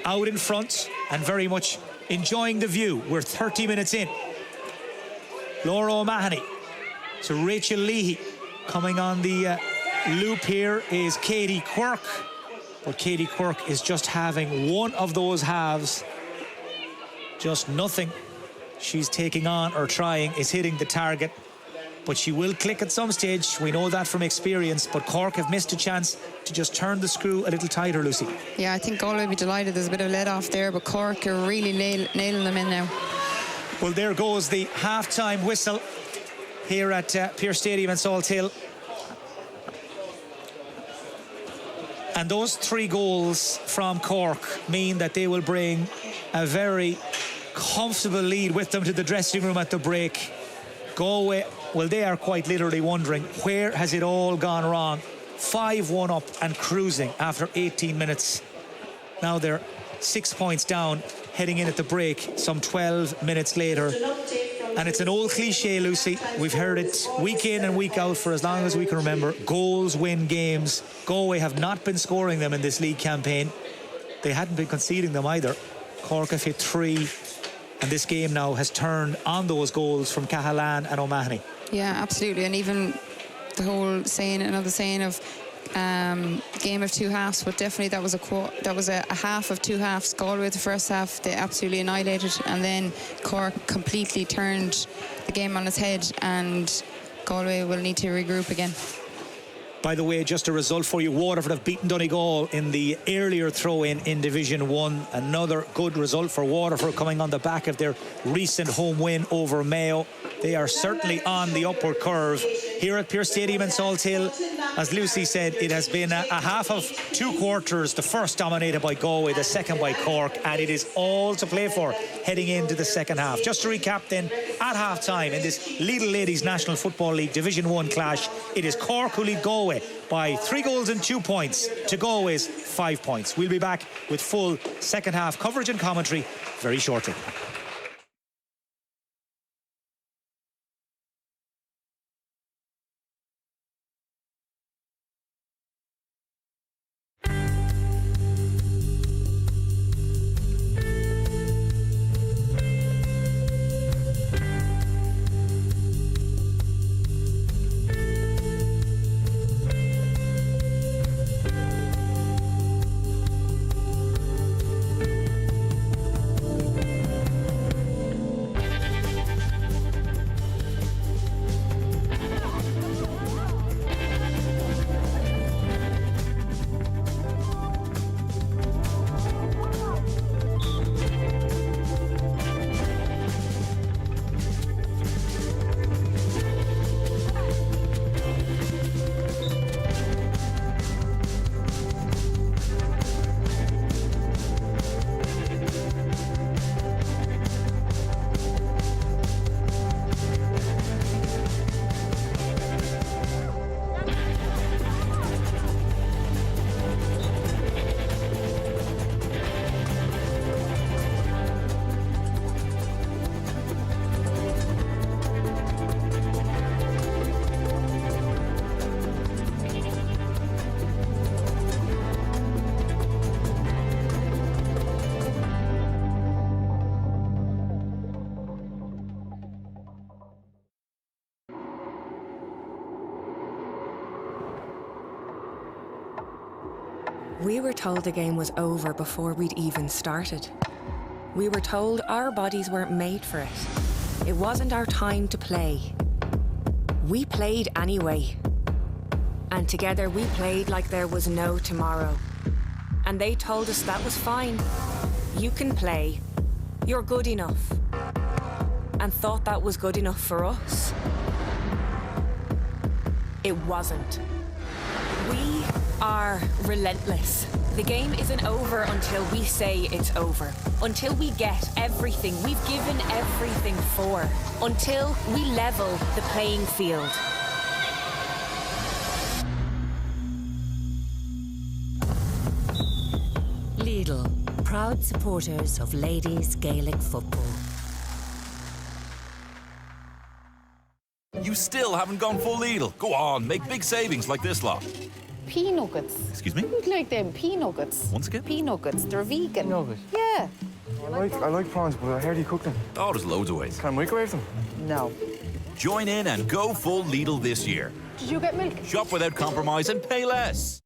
out in front and very much enjoying the view. We're 30 minutes in. Laura O'Mahony to Rachel Leahy. Coming on the loop here is Katie Quirk. But Katie Quirk is just having one of those halves. Just nothing she's taking on or trying is hitting the target. But she will click at some stage. We know that from experience. But Cork have missed a chance to just turn the screw a little tighter, Lucy. Yeah, I think Galway will be delighted. There's a bit of let off there, but Cork are really nailing them in now. Well, there goes the half-time whistle here at Pearse Stadium in Salt Hill. And those 3 goals from Cork mean that they will bring a very comfortable lead with them to the dressing room at the break. Galway, well, they are quite literally wondering, where has it all gone wrong? 5-1 up and cruising after 18 minutes. Now they're 6 points down, heading in at the break some 12 minutes later. And it's an old cliche, Lucy. We've heard it week in and week out for as long as we can remember. Goals win games. Galway have not been scoring them in this league campaign. They hadn't been conceding them either. Cork have hit 3. And this game now has turned on those goals from Cahalan and O'Mahony. Yeah, absolutely. And even the whole saying, another saying of game of 2 halves, but definitely that was a half of 2 halves. Galway the first half, they absolutely annihilated, and then Cork completely turned the game on its head, and Galway will need to regroup again. By the way, just a result for you. Waterford have beaten Donegal in the earlier throw-in in Division 1. Another good result for Waterford coming on the back of their recent home win over Mayo. They are certainly on the upward curve. Here at Pearse Stadium in Salt Hill, as Lucy said, it has been a half of 2 quarters. The first dominated by Galway, the second by Cork, and it is all to play for heading into the second half. Just to recap then, at half-time in this Lidl Ladies National Football League Division 1 clash, it is Cork who lead Galway by 3 goals and 2 points to Galway's 5 points. We'll be back with full second half coverage and commentary very shortly. We were told the game was over before we'd even started. We were told our bodies weren't made for it. It wasn't our time to play. We played anyway. And together we played like there was no tomorrow. And they told us that was fine. You can play. You're good enough. And thought that was good enough for us. It wasn't. We are relentless. The game isn't over until we say it's over. Until we get everything we've given everything for. Until we level the playing field. Lidl, proud supporters of ladies Gaelic football. You still haven't gone full Lidl. Go on, make big savings like this lot. Pea nuggets. Excuse me? You'd like them pea nuggets. Once again? Pea nuggets. They're vegan. Nugget? Yeah. I like prawns, but how do you cook them? Oh, there's loads of ways. Can I microwave them? No. Join in and go full Lidl this year. Did you get milk? Shop without compromise and pay less.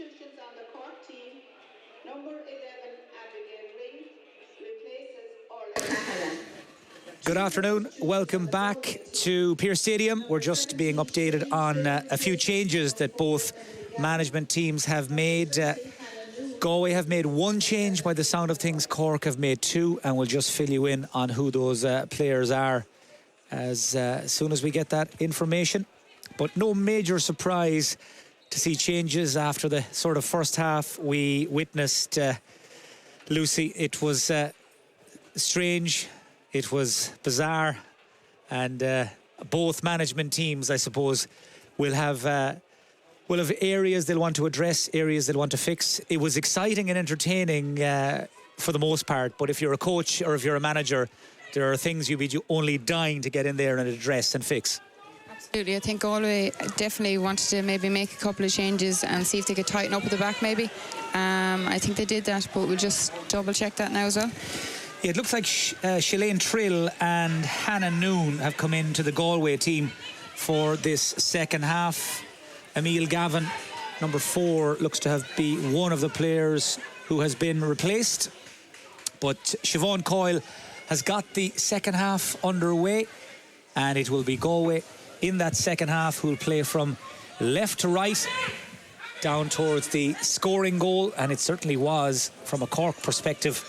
Substitutions on the Cork team. Number 11, Abigail Ring, replaces Orla Cahalan. Good afternoon. Welcome back to Pearse Stadium. We're just being updated on a few changes that both management teams have made. Galway have made one change by the sound of things. Cork have made two, and we'll just fill you in on who those players are as soon as we get that information. But no major surprise to see changes after the sort of first half we witnessed. Lucy, it was strange. It was bizarre, and both management teams, I suppose, will have areas they'll want to address, areas they'll want to fix. It was exciting and entertaining for the most part, but if you're a coach or if you're a manager, there are things you'd be only dying to get in there and address and fix. Absolutely. I think Galway definitely wanted to maybe make a couple of changes and see if they could tighten up at the back maybe. I think they did that, but we'll just double check that now as well. Yeah, it looks like Shalane Trill and Hannah Noon have come into the Galway team for this second half. Emile Gavin, number 4, looks to be one of the players who has been replaced. But Siobhan Coyle has got the second half underway, and it will be Galway in that second half who will play from left to right down towards the scoring goal, and it certainly was from a Cork perspective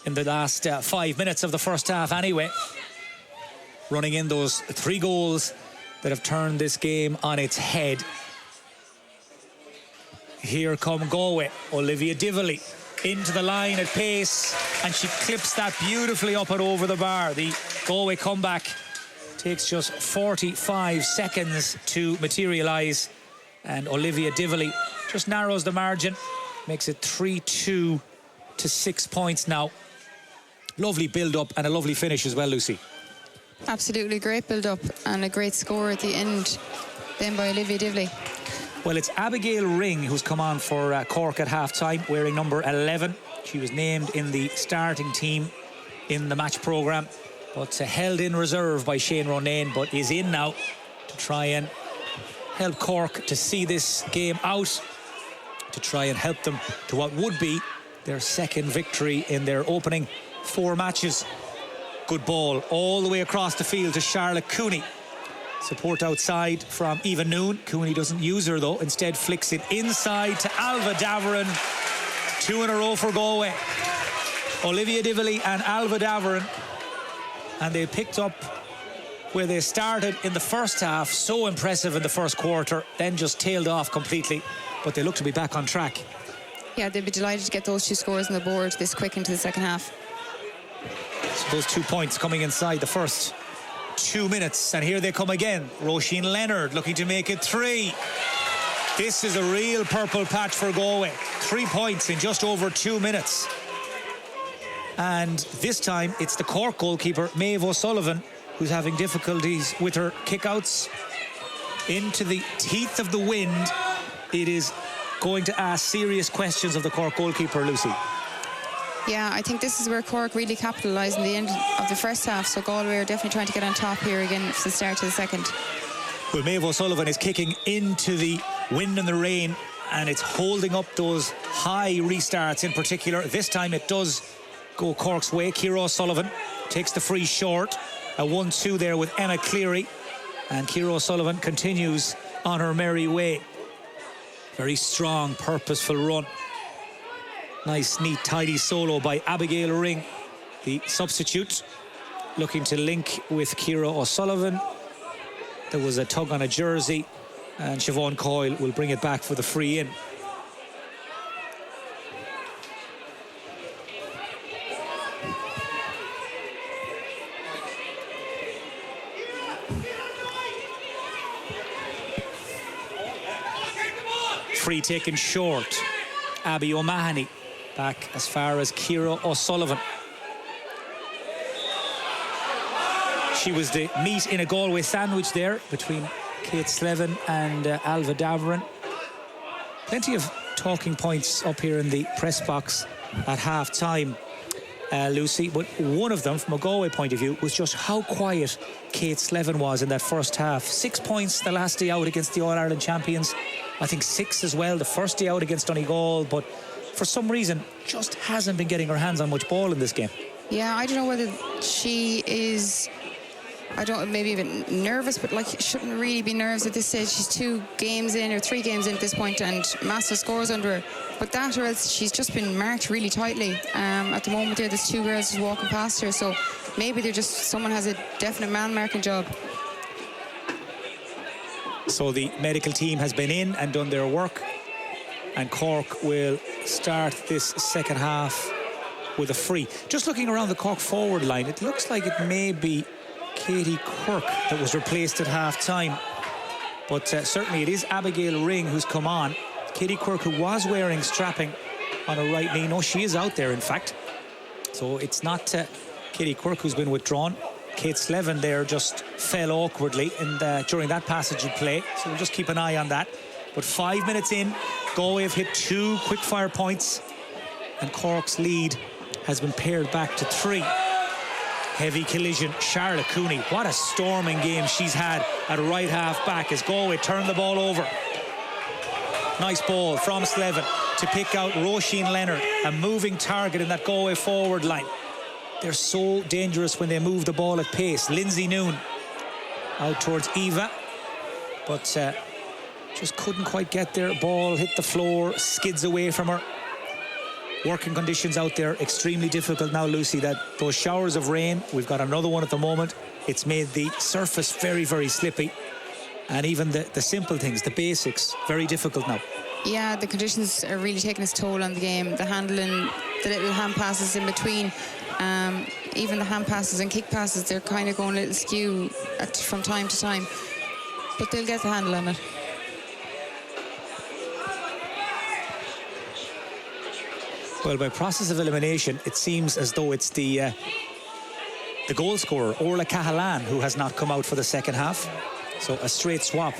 in the last 5 minutes of the first half anyway, running in those 3 goals that have turned this game on its head. Here come Galway. Olivia Dively into the line at pace, and she clips that beautifully up and over the bar. The Galway comeback takes just 45 seconds to materialise, and Olivia Dively just narrows the margin, makes it 3-2 to 6 points now. Lovely build-up and a lovely finish as well, Lucy. Absolutely great build-up and a great score at the end then by Olivia Dively. Well, it's Abigail Ring who's come on for Cork at half-time, wearing number 11. She was named in the starting team in the match programme, but held in reserve by Shane Ronayne, but is in now to try and help Cork to see this game out, to try and help them to what would be their second victory in their opening 4 matches. Good ball all the way across the field to Charlotte Cooney. Support outside from Eva Noon. Cooney doesn't use her though, instead flicks it inside to Alva Daverin. 2 in a row for Galway. Olivia Dively and Alva Daverin, and they picked up where they started in the first half. So impressive in the first quarter, then just tailed off completely, but they look to be back on track. Yeah, they'd be delighted to get those 2 scores on the board this quick into the second half. So those 2 points coming inside the first 2 minutes, and here they come again. Roisin Leonard looking to make it 3. This is a real purple patch for Galway. 3 points in just over 2 minutes. And this time it's the Cork goalkeeper, Maeve O'Sullivan, who's having difficulties with her kickouts. Into the teeth of the wind. It is going to ask serious questions of the Cork goalkeeper, Lucy. Yeah, I think this is where Cork really capitalised in the end of the first half, so Galway are definitely trying to get on top here again for the start of the second. Well, Maeve O'Sullivan is kicking into the wind and the rain, and it's holding up those high restarts in particular. This time it does go Cork's way. Ciara O'Sullivan takes the free short. A 1-2 there with Emma Cleary, and Ciara O'Sullivan continues on her merry way. Very strong, purposeful run. Nice, neat, tidy solo by Abigail Ring, the substitute, looking to link with Ciara O'Sullivan. There was a tug on a jersey, and Siobhan Coyle will bring it back for the free in. Free taken short. Abby O'Mahony back as far as Ciara O'Sullivan. She was the meat in a Galway sandwich there between Kate Slevin and Alva Daverin. Plenty of talking points up here in the press box at half time. Lucy, but one of them, from a Galway point of view, was just how quiet Kate Slevin was in that first half. 6 points the last day out against the All-Ireland champions. I think 6 as well the first day out against Donegal, but for some reason just hasn't been getting her hands on much ball in this game. Yeah, I don't know whether she is, maybe even nervous, but like shouldn't really be nervous at this stage. She's 2 games in or 3 games in at this point and massive scores under her. But that, or else she's just been marked really tightly. At the moment there's 2 girls just walking past her, so maybe someone has a definite man marking job. So the medical team has been in and done their work, and Cork will start this second half with a free. Just looking around the Cork forward line, it looks like it may be Katie Quirk that was replaced at half-time. But certainly it is Abigail Ring who's come on. Katie Quirk, who was wearing strapping on her right knee. No, she is out there, in fact. So it's not Katie Quirk who's been withdrawn. Kate Slevin there just fell awkwardly during that passage of play. So we'll just keep an eye on that. But 5 minutes in, Galway have hit 2 quick-fire points. And Cork's lead has been pared back to 3. Heavy collision. Charlotte Cooney, what a storming game she's had at right half back as Galway turned the ball over. Nice ball from Slevin to pick out Roisin Leonard, a moving target in that Galway forward line. They're so dangerous when they move the ball at pace. Lindsay Noon out towards Eva, but just couldn't quite get there. Ball hit the floor, skids away from her. Working conditions out there extremely difficult now, Lucy. Those showers of rain, we've got another one at the moment. It's made the surface very, very slippy, and even the simple things, the basics, very difficult now. Yeah, the conditions are really taking its toll on the game. The handling, the little hand passes in between, even the hand passes and kick passes, they're kind of going a little skew from time to time, but they'll get the handle on it. Well, by process of elimination, it seems as though it's the goal scorer, Orla Cahalan, who has not come out for the second half. So a straight swap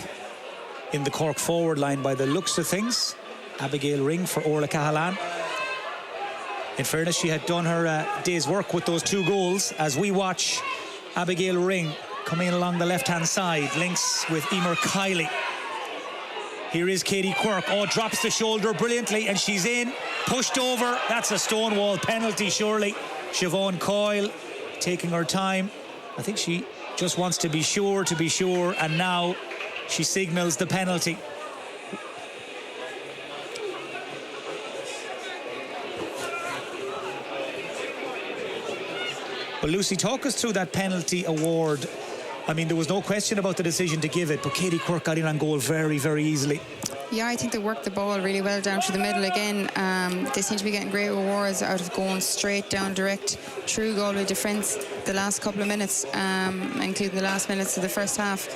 in the Cork forward line by the looks of things. Abigail Ring for Orla Cahalan. In fairness, she had done her day's work with those 2 goals as we watch Abigail Ring coming along the left-hand side, links with Emer Kiley. Here is Katie Quirk. Oh, drops the shoulder brilliantly, and she's in. Pushed over. That's a Stonewall penalty, surely. Siobhan Coyle taking her time. I think she just wants to be sure, and now she signals the penalty. Well, Lucy, talk us through that penalty award. I mean, there was no question about the decision to give it, but Katie Quirk got in on goal very, very easily. Yeah, I think they worked the ball really well down through the middle again. They seem to be getting great rewards out of going straight down direct through Galway defence the last couple of minutes, including the last minutes of the first half.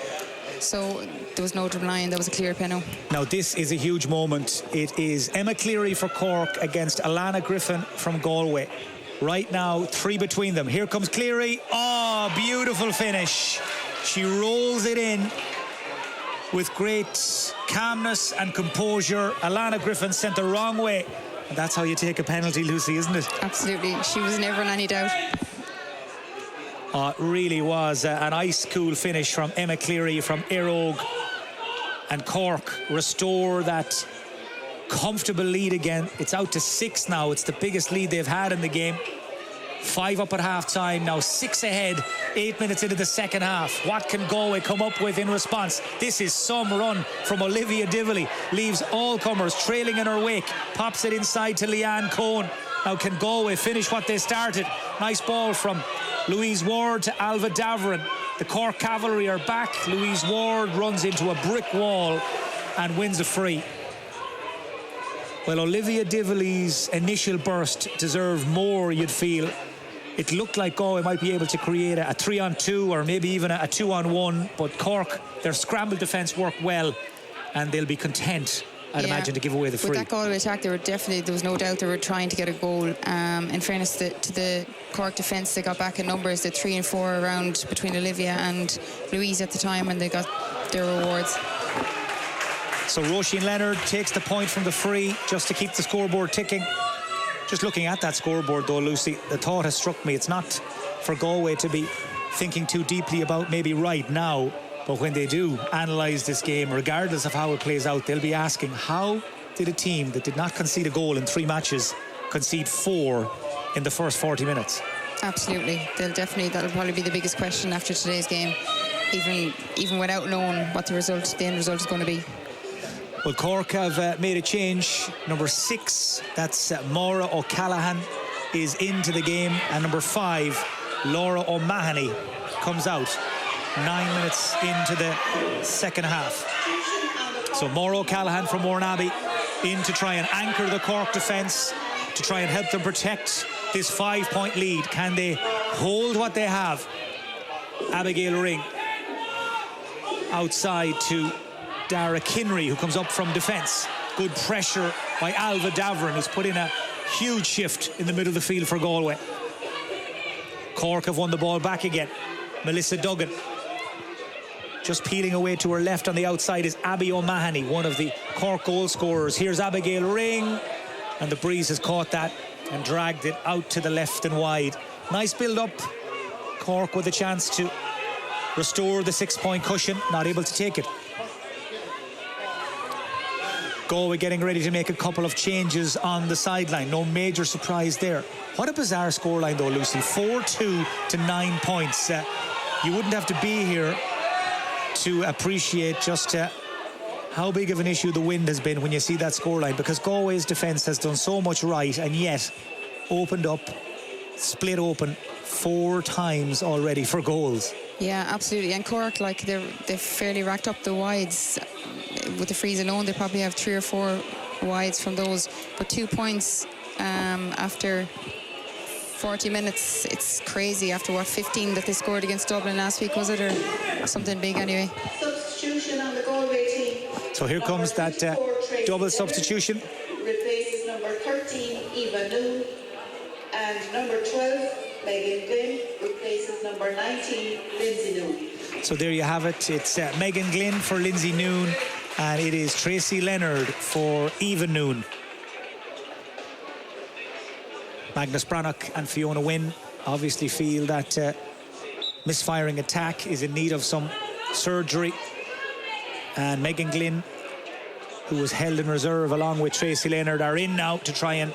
So there was no denying there was a clear penalty. Now this is a huge moment. It is Emma Cleary for Cork against Alana Griffin from Galway. Right now, 3 between them. Here comes Cleary. Oh, beautiful finish. She rolls it in with great calmness and composure. Alana Griffin sent the wrong way. And that's how you take a penalty, Lucy, isn't it? Absolutely. She was never in any doubt. It really was an ice-cool finish from Emma Cleary from Erogue. And Cork restore that comfortable lead again. It's out to 6 now. It's the biggest lead they've had in the game. 5 up at half-time, now 6 ahead, 8 minutes into the second half. What can Galway come up with in response? This is some run from Olivia Dively. Leaves all comers trailing in her wake. Pops it inside to Leanne Cohn. Now can Galway finish what they started? Nice ball from Louise Ward to Alva Davern. The Cork Cavalry are back. Louise Ward runs into a brick wall and wins a free. Well, Olivia Dively's initial burst deserved more, you'd feel. It looked like Galway might be able to create a 3-on-2 or maybe even a 2-on-1, but Cork, their scramble defence worked well, and they'll be content, I'd imagine, to give away the free. With that Galway attack, there was no doubt they were trying to get a goal. In fairness to the Cork defence, they got back in numbers, the 3 and 4 around between Olivia and Louise at the time, and they got their rewards. So Roisin Leonard takes the point from the free just to keep the scoreboard ticking. Just looking at that scoreboard though, Lucy, the thought has struck me, it's not for Galway to be thinking too deeply about maybe right now, but when they do analyse this game, regardless of how it plays out, they'll be asking, how did a team that did not concede a goal in 3 matches concede 4 in the first 40 minutes? Absolutely. That'll probably be the biggest question after today's game, even without knowing what the end result is going to be. Well, Cork have made a change. Number 6, that's Maura O'Callaghan, is into the game, and number 5, Laura O'Mahony, comes out 9 minutes into the second half. So Maura O'Callaghan from Mourneabbey in to try and anchor the Cork defence, to try and help them protect this 5-point lead. Can they hold what they have? Abigail Ring outside to Dara Kinry, who comes up from defence. Good pressure by Alva Davern, who's put in a huge shift in the middle of the field for Galway. Cork have won the ball back again. Melissa Duggan. Just peeling away to her left on the outside is Abby O'Mahony, one of the Cork goal scorers. Here's Abigail Ring, and the breeze has caught that and dragged it out to the left and wide. Nice build-up. Cork with a chance to restore the 6-point cushion, not able to take it. Galway getting ready to make a couple of changes on the sideline. No major surprise there. What a bizarre scoreline though, Lucy. 4-2 to 9 points. You wouldn't have to be here to appreciate just how big of an issue the wind has been when you see that scoreline, because Galway's defence has done so much right and yet opened up, split open 4 times already for goals. Yeah, absolutely. And Cork, like, they've fairly racked up the wides. With the freeze alone, they probably have 3 or 4 wides from those. But 2 points after 40 minutes, it's crazy. After, 15 that they scored against Dublin last week, was it? Or something big anyway. Substitution on the Galway team. So here comes that double substitution. Replaces number 13, Eva Noon, and number 12, Megan Glynn, replaces number 19, Lindsay Noon. So there you have it. It's Megan Glynn for Lindsay Noon, and it is Tracy Leonard for Eva Noon. Magnus Brannock and Fiona Wynne obviously feel that misfiring attack is in need of some surgery. And Megan Glynn, who was held in reserve along with Tracy Leonard, are in now to try and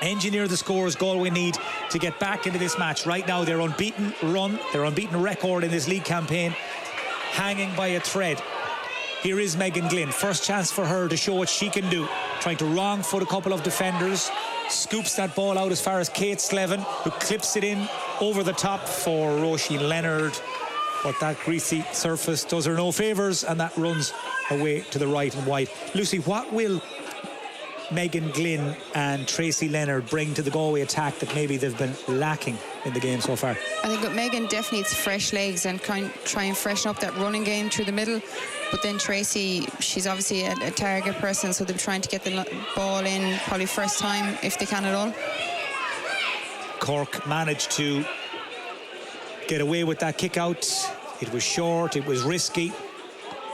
engineer the scores Galway need to get back into this match. Right now, their unbeaten record in this league campaign, hanging by a thread. Here is Megan Glynn. First chance for her to show what she can do. Trying to wrong foot a couple of defenders. Scoops that ball out as far as Kate Slevin, who clips it in over the top for Roisin Leonard. But that greasy surface does her no favours, and that runs away to the right and wide. Lucy, what will Megan Glynn and Tracy Leonard bring to the Galway attack that maybe they've been lacking in the game so far? I think that Megan definitely needs fresh legs and try and freshen up that running game through the middle. But then Tracy, she's obviously a target person, so they're trying to get the ball in probably first time if they can at all. Cork managed to get away with that kick out. It was short, it was risky,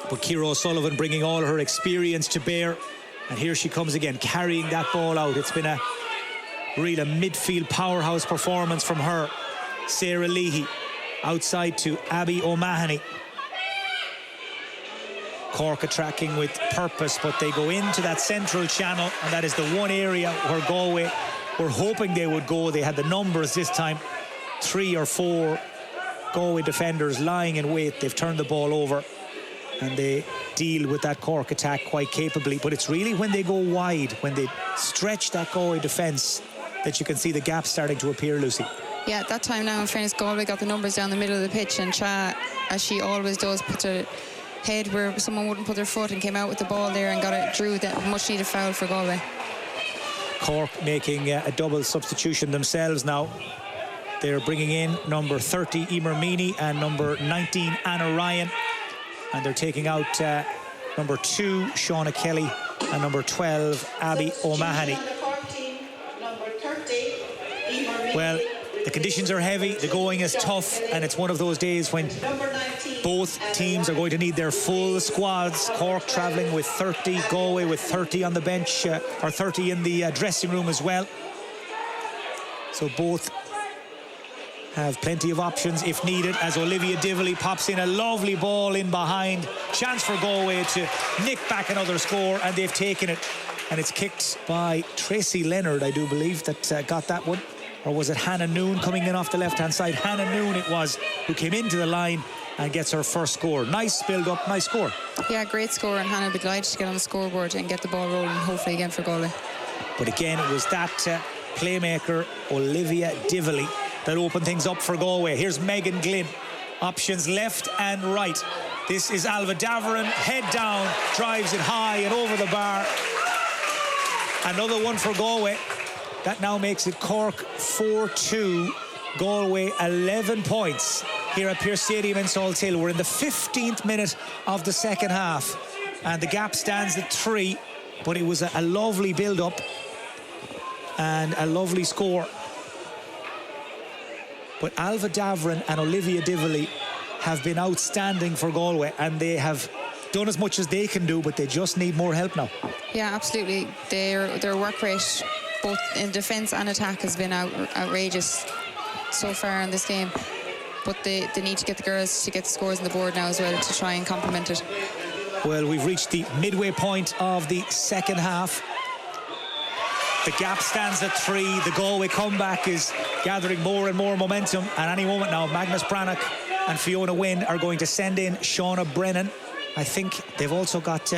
but Ciara O'Sullivan bringing all her experience to bear. And here she comes again, carrying that ball out. It's been a real midfield powerhouse performance from her. Sarah Leahy outside to Abby O'Mahony. Cork attacking with purpose, but they go into that central channel, and that is the one area where Galway were hoping they would go. They had the numbers this time. 3 or 4 Galway defenders lying in wait. They've turned the ball over, and they deal with that Cork attack quite capably. But it's really when they go wide, when they stretch that Galway defence, that you can see the gap starting to appear, Lucy. Yeah, at that time now, in fairness, Galway got the numbers down the middle of the pitch, and Cha, as she always does, put her head where someone wouldn't put their foot and came out with the ball there and drew that much needed foul for Galway. Cork making a double substitution themselves now. They're bringing in number 30 Emer Meany and number 19 Anna Ryan, and they're taking out number 2 Shauna Kelly and number 12 Abby O'Mahony. Well, the conditions are heavy, the going is tough, and it's one of those days when both teams are going to need their full squads. Cork travelling with 30, Galway with 30 on the bench, or 30 in the dressing room as well. So both have plenty of options if needed, as Olivia Dively pops in a lovely ball in behind. Chance for Galway to nick back another score, and they've taken it. And it's kicked by Tracy Leonard, I do believe, that got that one. Or was it Hannah Noon coming in off the left-hand side? Hannah Noon it was, who came into the line and gets her first score. Nice build-up, nice score. Yeah, great score, and Hannah will be delighted to get on the scoreboard and get the ball rolling, hopefully again for Galway. But again, it was that playmaker, Olivia Dively, that opened things up for Galway. Here's Megan Glynn. Options left and right. This is Alva Daverin, head down, drives it high and over the bar. Another one for Galway. That now makes it Cork 4-2, Galway 11 points here at Pearse Stadium in Salthill. We're in the 15th minute of the second half, and the gap stands at 3, but it was a lovely build-up and a lovely score. But Alva Daverin and Olivia Dively have been outstanding for Galway, and they have done as much as they can do, but they just need more help now. Yeah, absolutely. Their work rate, both in defence and attack, has been outrageous so far in this game. But they need to get the girls to get the scores on the board now as well to try and complement it. Well, we've reached the midway point of the second half. The gap stands at 3. The Galway comeback is gathering more and more momentum. And any moment now, Magnus Brannock and Fiona Wynne are going to send in Shauna Brennan. I think they've also got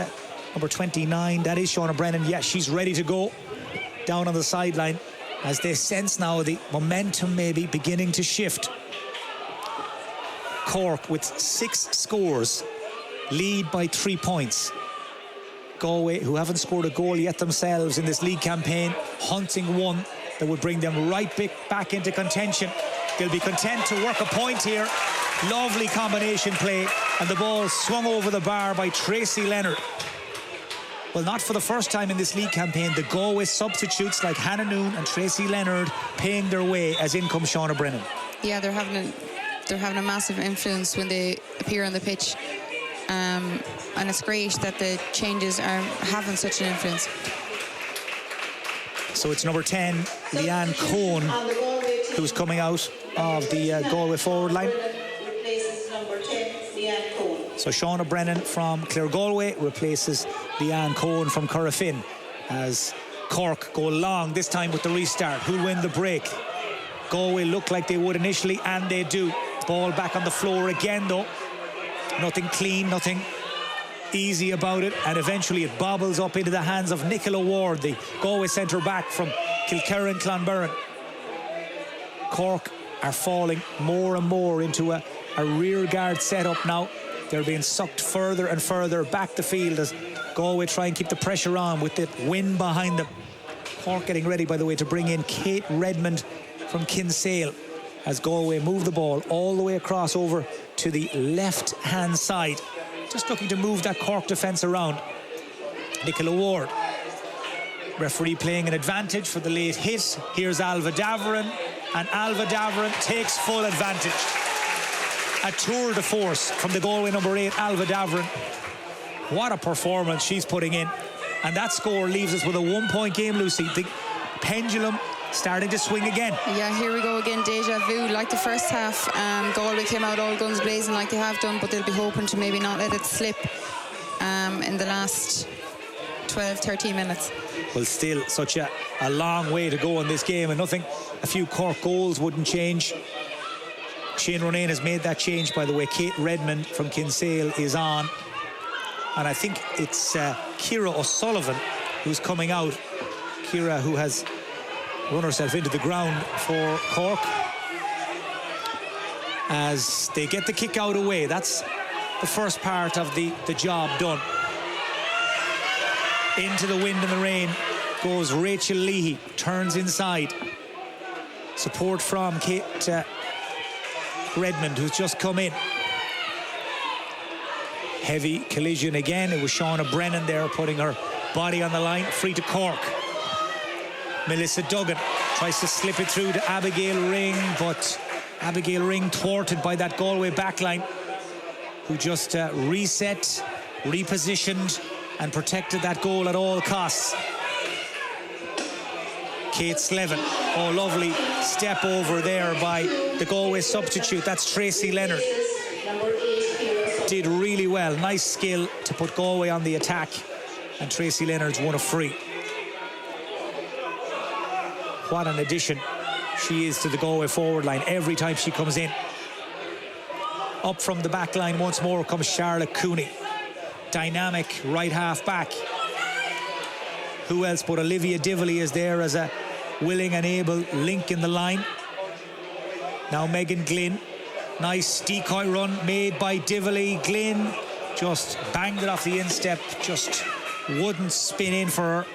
number 29. That is Shauna Brennan. Yeah, she's ready to go down on the sideline as they sense now the momentum maybe beginning to shift. Cork with 6 scores, lead by 3 points. Galway, who haven't scored a goal yet themselves in this league campaign, hunting one that would bring them right back into contention. They'll be content to work a point here. Lovely combination play, and the ball swung over the bar by Tracy Leonard. Well, not for the first time in this league campaign, the Galway substitutes like Hannah Noon and Tracy Leonard paying their way as in comes Shauna Brennan. Yeah, they're having a massive influence when they appear on the pitch. And it's great that the changes are having such an influence. So it's number 10, Leanne Cohn, who's coming out of the Galway forward line. Replaces number 10, Leanne Cohn. So Shauna Brennan from Clare Galway replaces Leanne Cohn from Corrafin as Cork go long, this time with the restart. Who'll win the break? Galway looked like they would initially, and they do. Ball back on the floor again, though. Nothing clean, nothing easy about it, and eventually it bobbles up into the hands of Nicola Ward, the Galway centre back from Kilkerran Clonburren. Cork are falling more and more into a rear guard setup now. They're being sucked further and further back the field as Galway try and keep the pressure on with the wind behind them. Cork getting ready, by the way, to bring in Kate Redmond from Kinsale as Galway move the ball all the way across over to the left-hand side. Just looking to move that Cork defence around. Nicola Ward. Referee playing an advantage for the late hit. Here's Alva Daverin, and Alva Daverin takes full advantage. A tour de force from the Galway number 8, Alva Daverin. What a performance she's putting in. And that score leaves us with a 1-point game, Lucy. The pendulum starting to swing again. Yeah, here we go again, deja vu. Like the first half, Galway came out all guns blazing like they have done, but they'll be hoping to maybe not let it slip in the last 12-13 minutes. Well, still such a long way to go in this game, and nothing, a few Cork goals wouldn't change. Shane Ronayne has made that change, by the way. Kate Redmond from Kinsale is on, and I think it's Ciara O'Sullivan who's coming out. Ciara, who has run herself into the ground for Cork as they get the kick out away. That's the first part of the job done. Into the wind and the rain goes Rachel Leahy, turns inside. Support from Kate Redmond, who's just come in. Heavy collision again. It was Shauna Brennan there putting her body on the line. Free to Cork. Melissa Duggan tries to slip it through to Abigail Ring, but Abigail Ring thwarted by that Galway backline, who just reset, repositioned and protected that goal at all costs. Kate Slevin. Oh, lovely step over there by the Galway substitute. That's Tracy Leonard. Number 8, Did really well. Nice skill to put Galway on the attack. And Tracy Leonard's won a free. What an addition she is to the Galway forward line every time she comes in. Up from the back line once more comes Charlotte Cooney. Dynamic right half back. Who else but Olivia Dively is there as a willing and able link in the line. Now Megan Glynn. Nice decoy run made by Dively. Glynn just banged it off the instep, just wouldn't spin in for her.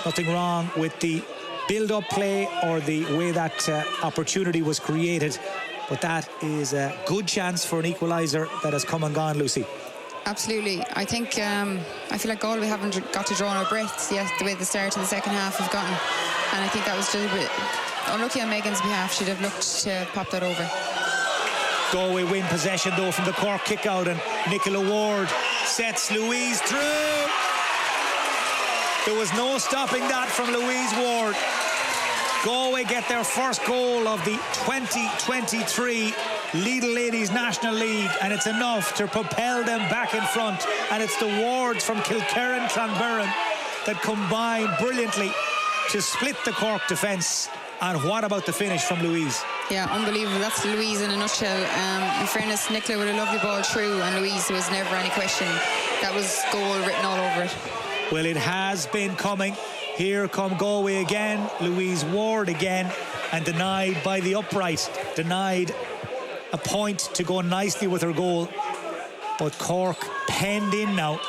Nothing wrong with the build-up play or the way that opportunity was created, but that is a good chance for an equaliser that has come and gone, Lucy. Absolutely. I think I feel like Galway haven't got to draw our breaths yet the way the start of the second half have gotten, and I think that was just a bit unlucky on Megan's behalf. She'd have looked to pop that over. Galway win possession though from the Cork kick out, and Nicola Ward sets Louise through. There was no stopping that from Louise Ward. Galway get their first goal of the 2023 Lidl Ladies National League, and it's enough to propel them back in front. And it's the Wards from Kilkerran Clonburn that combine brilliantly to split the Cork defence. And what about the finish from Louise? Yeah, unbelievable. That's Louise in a nutshell. In fairness, Nicola with a lovely ball through, and Louise, there was never any question. That was goal written all over it. Well, it has been coming. Here come Galway again. Louise Ward again, and denied by the upright. Denied a point to go nicely with her goal. But Cork penned in now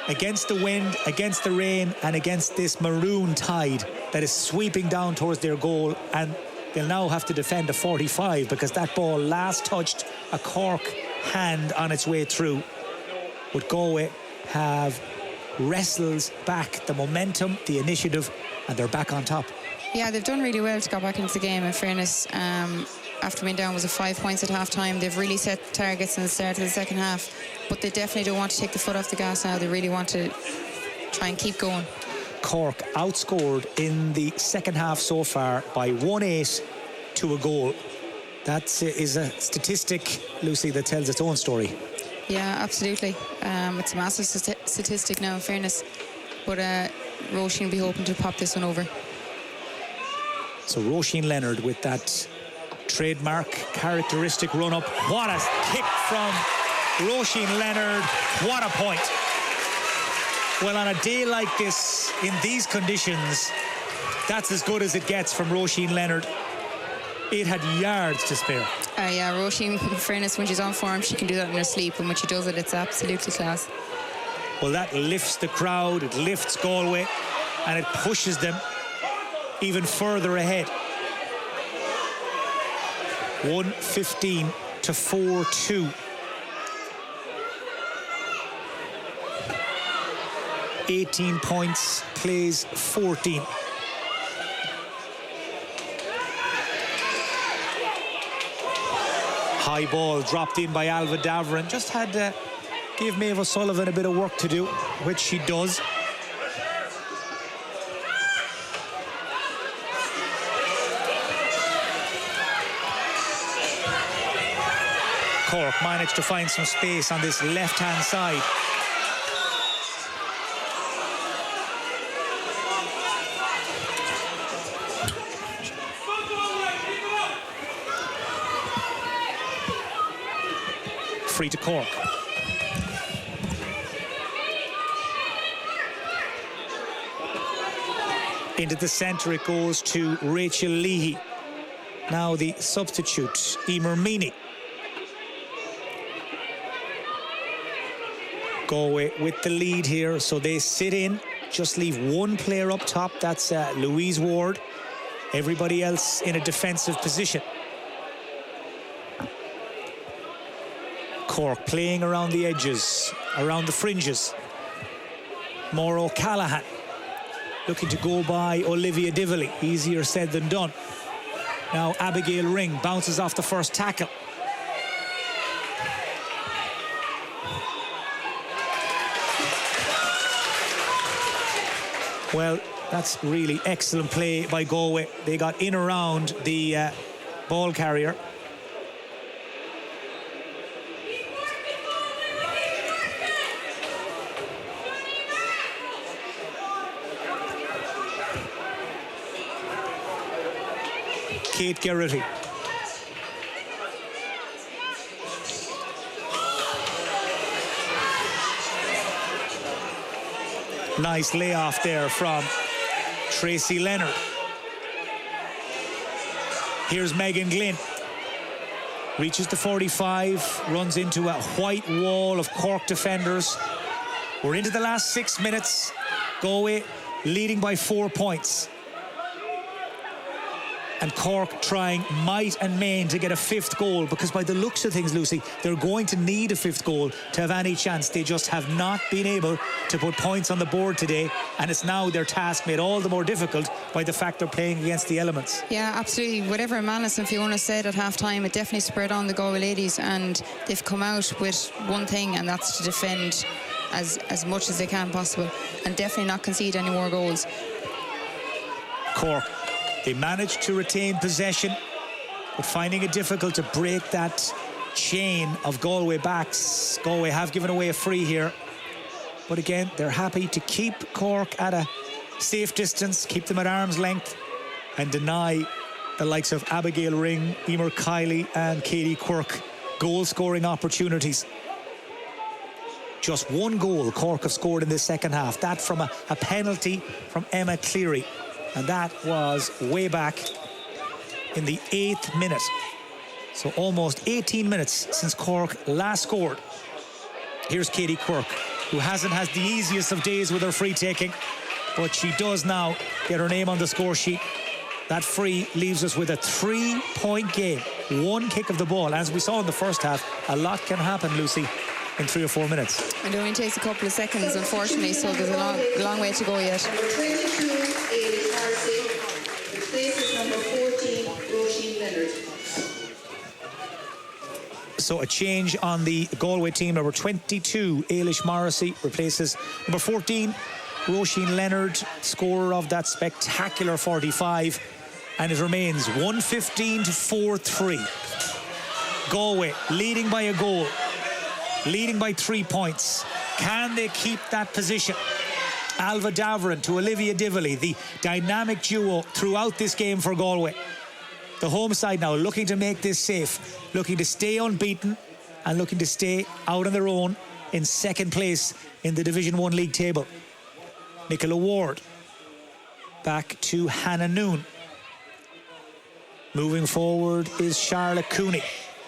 against the wind, against the rain, and against this maroon tide that is sweeping down towards their goal. And they'll now have to defend a 45 because that ball last touched a Cork hand on its way through. But Galway have wrestles back the momentum, the initiative, and they're back on top. Yeah, they've done really well to go back into the game, in fairness. After being down was 5 points at half time. They've really set targets in the start of the second half, but they definitely don't want to take the foot off the gas now. They really want to try and keep going. Cork outscored in the second half so far by 1-8 to a goal. That is a statistic, Lucy, that tells its own story. Yeah, absolutely. It's a massive statistic now, in fairness. But Roisin will be hoping to pop this one over. So Roisin Leonard with that trademark characteristic run-up. What a kick from Roisin Leonard. What a point. Well, on a day like this, in these conditions, that's as good as it gets from Roisin Leonard. It had yards to spare. Yeah, Roisin, in fairness, when she's on form, she can do that in her sleep, and when she does it, it's absolutely class. Well, that lifts the crowd, it lifts Galway, and it pushes them even further ahead. 1:15 to 4-2. 18 points, plays 14. High ball dropped in by Alva Davern. Just had to give Maeve O'Sullivan a bit of work to do, which she does. Cork managed to find some space on this left-hand side. Free to Cork. Into the centre it goes to Rachel Leahy. Now the substitute, Emer Meany. Galway with the lead here, so they sit in, just leave one player up top, that's Louise Ward. Everybody else in a defensive position. Cork playing around the edges, around the fringes. Maura O'Callaghan looking to go by Olivia Dively. Easier said than done. Now Abigail Ring bounces off the first tackle. Well, That's really excellent play by Galway. They got in around the ball carrier. Kate Garrity. Nice layoff there from Tracy Leonard. Here's Megan Glynn. Reaches the 45, runs into a white wall of Cork defenders. We're into the last 6 minutes. Galway leading by 4 points. And Cork trying might and main to get a fifth goal, because by the looks of things, Lucy, they're going to need a fifth goal to have any chance. They just have not been able to put points on the board today, and it's now their task made all the more difficult by the fact they're playing against the elements. Yeah, absolutely. Whatever Manus and Fiona said at half-time, it definitely spread on the Galway ladies, and they've come out with one thing, and that's to defend as much as they can possible, and definitely not concede any more goals. Cork, they managed to retain possession, but finding it difficult to break that chain of Galway backs. Galway have given away a free here, but again, they're happy to keep Cork at a safe distance, keep them at arm's length, and deny the likes of Abigail Ring, Emer Kiley and Katie Quirk goal-scoring opportunities. Just one goal Cork have scored in this second half, that from a penalty from Emma Cleary. And that was way back in the 8th minute. So almost 18 minutes since Cork last scored. Here's Katie Quirk, who hasn't had the easiest of days with her free taking, but she does now get her name on the score sheet. That free leaves us with a 3-point game. One kick of the ball. As we saw in the first half, a lot can happen, Lucy, in 3 or 4 minutes. It only takes a couple of seconds, unfortunately, so there's a long way to go yet. Number 22, Ailey Marcy. Replaces number 14, Roisin Leonard. So a change on the Galway team. Number 22, Ailish Morrissey, replaces number 14, Roisin Leonard, scorer of that spectacular 45. And it remains 1:15 to 4-3. Galway leading by a goal, leading by 3 points. Can they keep that position? Alva Davern to Olivia Dively, the dynamic duo throughout this game for Galway. The home side now looking to make this safe, looking to stay unbeaten and looking to stay out on their own in second place in the Division 1 league table. Nicola Ward back to Hannah Noon. Moving forward is Charlotte Cooney,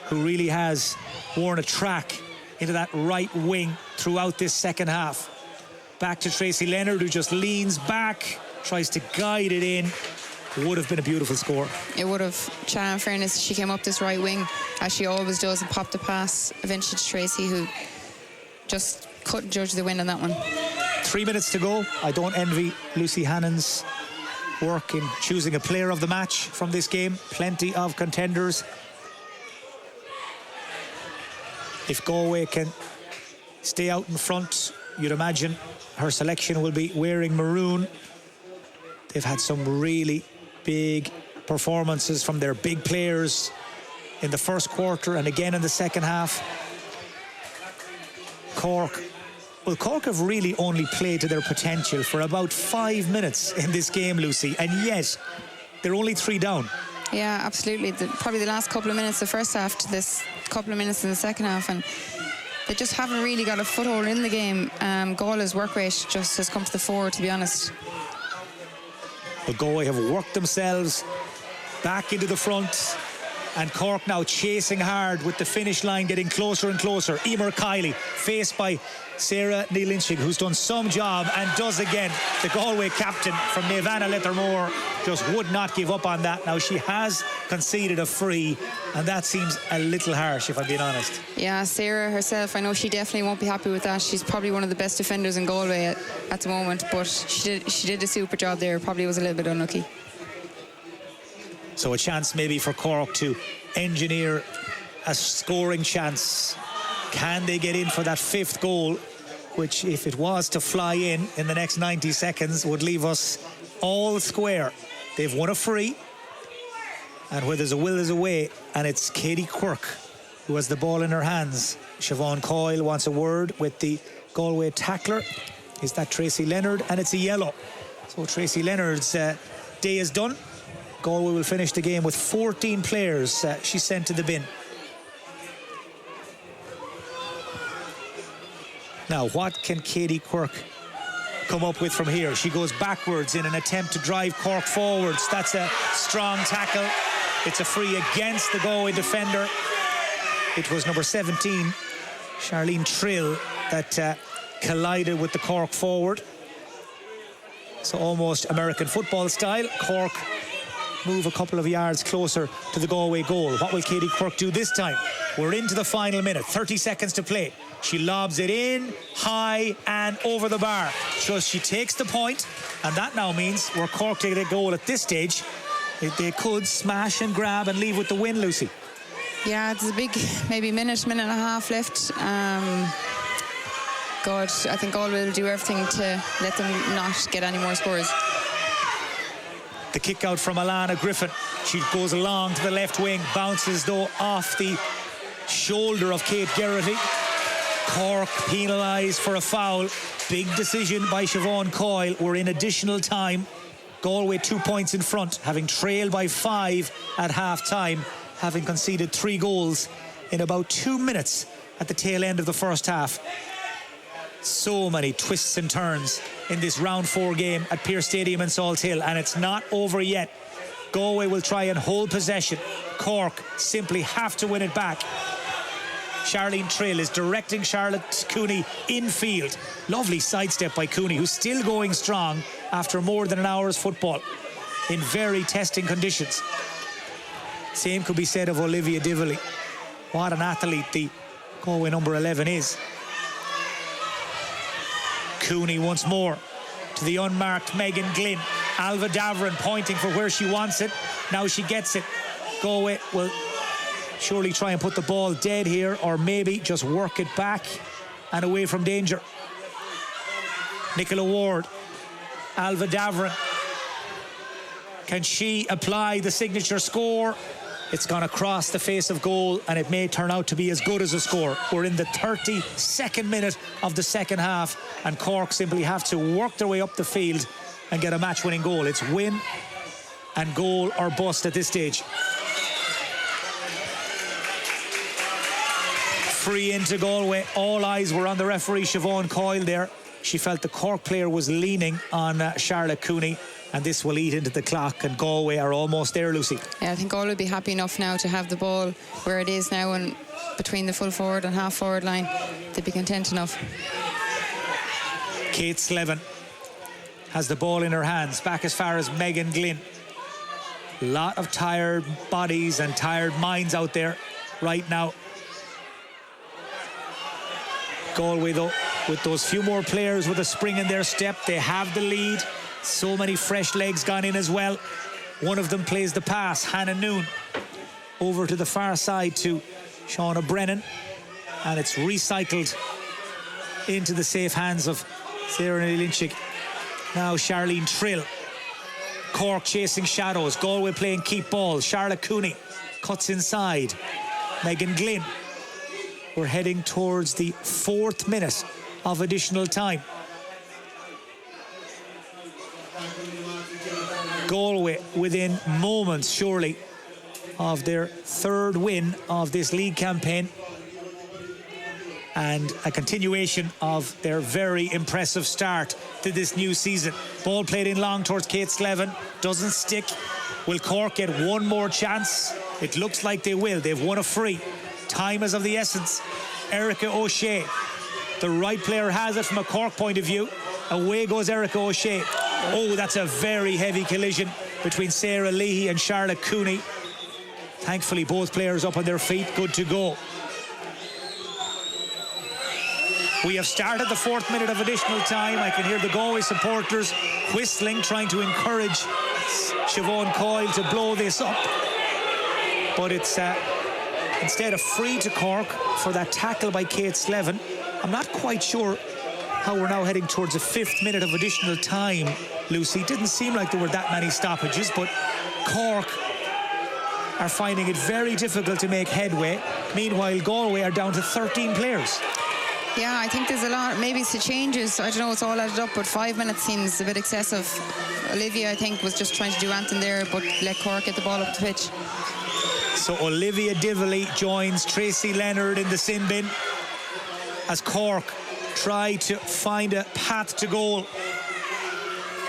who really has worn a track into that right wing throughout this second half. Back to Tracy Leonard, who just leans back, tries to guide it in. Would have been a beautiful score. It would have. Chad, in fairness, she came up this right wing, as she always does, and popped a pass eventually to Tracy, who just couldn't judge the win on that one. 3 minutes to go. I don't envy Lucy Hannon's work in choosing a player of the match from this game. Plenty of contenders. If Galway can stay out in front, you'd imagine her selection will be wearing maroon. They've had some really big performances from their big players in the first quarter and again in the second half. Cork have really only played to their potential for about 5 minutes in this game, Lucy, and yet they're only 3 down. Yeah, absolutely. Probably the last couple of minutes of the first half to this couple of minutes in the second half, and they just haven't really got a foothold in the game. Galway's work rate just has come to the fore, to be honest. But Galway have worked themselves back into the front, and Cork now chasing hard with the finish line getting closer and closer. Emer Kiley faced by Sarah Neelinching, who's done some job and does again. The Galway captain from Nevana Lettermore just would not give up on that. Now she has conceded a free, and that seems a little harsh, if I'm being honest. Yeah, Sarah herself, I know she definitely won't be happy with that. She's probably one of the best defenders in Galway at the moment, but she did a super job there. Probably was a little bit unlucky. So a chance maybe for Cork to engineer a scoring chance. Can they get in for that 5th goal, which, if it was to fly in the next 90 seconds, would leave us all square. They've won a free, and where there's a will, there's a way, and it's Katie Quirk who has the ball in her hands. Siobhan Coyle wants a word with the Galway tackler. Is that Tracy Leonard? And it's a yellow. So Tracy Leonard's day is done. Galway will finish the game with 14 players she sent to the bin. Now, what can Katie Quirk come up with from here? She goes backwards in an attempt to drive Cork forwards. That's a strong tackle. It's a free against the Galway defender. It was number 17, Charlene Trill, that collided with the Cork forward. So almost American football style. Cork move a couple of yards closer to the Galway goal. What will Katie Quirk do this time? We're into the final minute, 30 seconds to play. She lobs it in, high and over the bar. So she takes the point, and that now means were Cork to get a goal at this stage, they could smash and grab and leave with the win, Lucy. Yeah, it's a big, maybe minute and a half left. God, I think Galway will do everything to let them not get any more scores. The kick out from Alana Griffin. She goes along to the left wing, bounces though off the shoulder of Kate Geraghty. Cork penalised for a foul. Big decision by Siobhan Coyle. We're in additional time. Galway 2 points in front, having trailed by 5 at half-time, having conceded 3 goals in about 2 minutes at the tail end of the first half. So many twists and turns in this round 4 game at Pearse Stadium in Salt Hill, and it's not over yet. Galway will try and hold possession. Cork simply have to win it back. Charlene Trill is directing Charlotte Cooney infield. Lovely sidestep by Cooney, who's still going strong after more than an hour's football in very testing conditions. Same could be said of Olivia Dively. What an athlete the Galway number 11 is. Cooney once more to the unmarked Megan Glynn. Alva Davern pointing for where she wants it. Now she gets it. Galway will surely try and put the ball dead here, or maybe just work it back and away from danger. Nicola Ward, Alva Davern. Can she apply the signature score? It's gone across the face of goal, and it may turn out to be as good as a score. We're in the 32nd minute of the second half, and Cork simply have to work their way up the field and get a match-winning goal. It's win and goal or bust at this stage. Free into Galway. All eyes were on the referee, Siobhan Coyle, there. She felt the Cork player was leaning on Charlotte Cooney, and this will eat into the clock, and Galway are almost there, Lucy. Yeah, I think Galway will be happy enough now to have the ball where it is now, and between the full forward and half forward line, they'd be content enough. Kate Slevin has the ball in her hands, back as far as Megan Glynn. A lot of tired bodies and tired minds out there right now. Galway, though, with those few more players with a spring in their step, they have the lead. So many fresh legs gone in as well. One of them plays the pass, Hannah Noon, over to the far side to Shauna Brennan, and it's recycled into the safe hands of Sarah Lynchik. Now Charlene Trill. Cork chasing shadows. Galway playing keep ball. Charlotte Cooney cuts inside. Megan Glynn. We're heading towards the 4th minute of additional time. Galway within moments, surely, of their 3rd win of this league campaign, and a continuation of their very impressive start to this new season. Ball played in long towards Kate Slevin, doesn't stick. Will Cork get one more chance? It looks like they will. They've won a free. Time is of the essence. Erica O'Shea, the right player, has it from a Cork point of view. Away goes Erica O'Shea. Oh, that's a very heavy collision between Sarah Leahy and Charlotte Cooney. Thankfully, both players up on their feet, good to go. We have started the 4th minute of additional time. I can hear the Galway supporters whistling, trying to encourage Siobhan Coyle to blow this up. But it's instead a free to Cork for that tackle by Kate Slevin. I'm not quite sure how we're now heading towards the 5th minute of additional time Lucy. Didn't seem like there were that many stoppages, but Cork are finding it very difficult to make headway. Meanwhile, Galway are down to 13 players. Yeah, I think there's a lot. Maybe it's the changes. I don't know, it's all added up, but 5 minutes seems a bit excessive. Olivia, I think, was just trying to do anything there, but let Cork get the ball up the pitch. So Olivia Dively joins Tracy Leonard in the sin bin as Cork try to find a path to goal.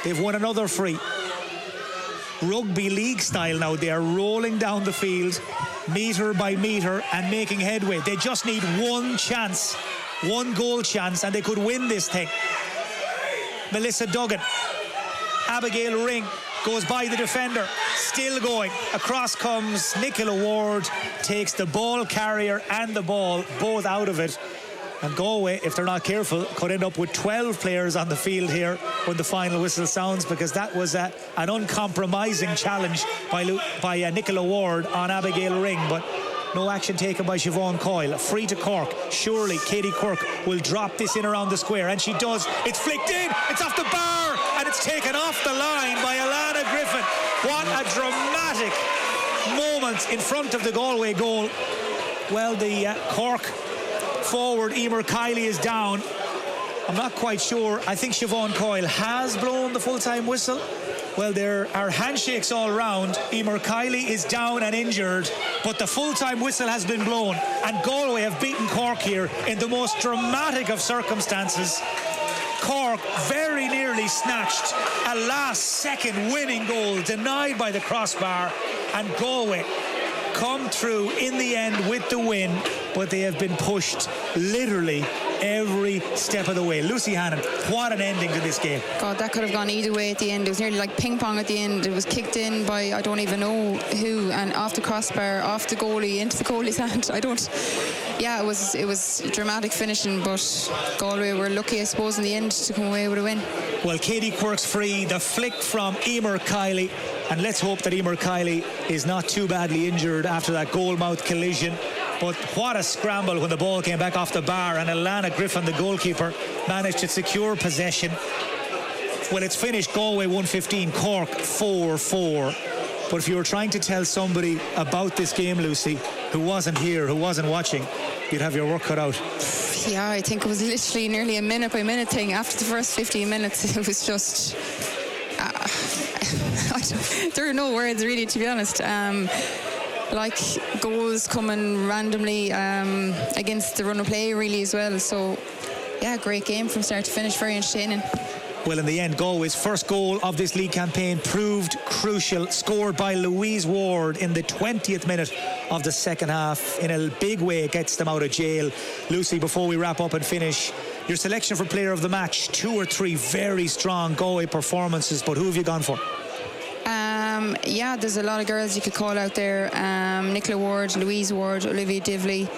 They've won another free. Rugby league style now. They are rolling down the field, metre by metre, and making headway. They just need one chance, one goal chance, and they could win this thing. Melissa Duggan, Abigail Ring goes by the defender, still going. Across comes Nicola Ward, takes the ball carrier and the ball both out of it. And Galway, if they're not careful, could end up with 12 players on the field here when the final whistle sounds, because that was an uncompromising challenge by Nicola Ward on Abigail Ring, but no action taken by Siobhan Coyle. Free to Cork. Surely Katie Quirk will drop this in around the square, and she does. It's flicked in, it's off the bar, and it's taken off the line by Alana Griffin. What a dramatic moment in front of the Galway goal. Well, the Cork forward Emer Kiley is down. I'm not quite sure. I think Siobhan Coyle has blown the full-time whistle. Well, there are handshakes all round. Emer Kiley is down and injured, but the full-time whistle has been blown, and Galway have beaten Cork here in the most dramatic of circumstances. Cork very nearly snatched a last-second winning goal, denied by the crossbar, and Galway come through in the end with the win, but they have been pushed literally every step of the way. Lucy Hannon, what an ending to this game. God, that could have gone either way at the end. It was nearly like ping pong at the end. It was kicked in by I don't even know who, and off the crossbar, off the goalie, into the goalie's hand. It was dramatic finishing, but Galway were lucky, I suppose, in the end to come away with a win. Well, Katie Quirk's free, the flick from Emer Kiley, and let's hope that Emer Kiley is not too badly injured after that goal-mouth collision. But what a scramble when the ball came back off the bar, and Alana Griffin, the goalkeeper, managed to secure possession. Well, it's finished Galway 1-15, Cork 4-4. But if you were trying to tell somebody about this game, Lucy, who wasn't here, who wasn't watching, you'd have your work cut out. Yeah, I think it was literally nearly a minute-by-minute thing. After the first 15 minutes, it was just... there are no words, really, to be honest. Like goals coming randomly against the run of play, really, as well. So, yeah, great game from start to finish, very entertaining. Well, in the end, Galway's first goal of this league campaign proved crucial, scored by Louise Ward in the 20th minute of the second half. In a big way, it gets them out of jail. Lucy, before we wrap up and finish, your selection for player of the match, 2 or 3 very strong Galway performances, but who have you gone for? Yeah, there's a lot of girls you could call out there. Nicola Ward, Louise Ward, Olivia Dively,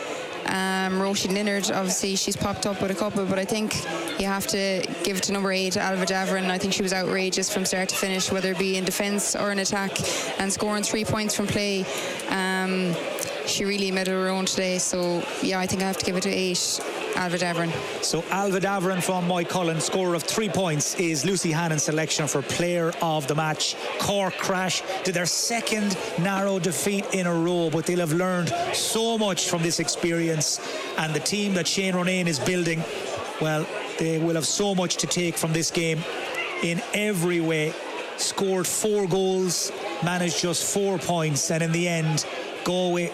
Roisin Linnard. Obviously, she's popped up with a couple, but I think you have to give it to number 8, Alva Davern. I think she was outrageous from start to finish, whether it be in defence or in attack, and scoring 3 points from play. She really made her own today, so yeah, I think I have to give it to 8, Alva Davern. So Alva Davern from Moycullen, scorer of 3 points, is Lucy Hannon's selection for player of the match. Cork crash to their second narrow defeat in a row, but they'll have learned so much from this experience, and the team that Shane Ronayne is building, well, they will have so much to take from this game in every way. Scored 4 goals, managed just 4 points, and in the end, Galway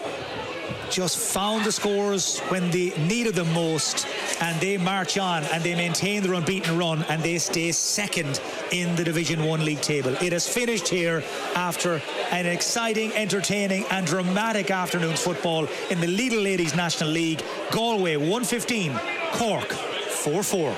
just found the scores when they needed them most, and they march on and they maintain their unbeaten run, and they stay second in the Division 1 league table. It has finished here after an exciting, entertaining and dramatic afternoon's football in the Lidl Ladies National League. Galway 1-15, Cork 4-4.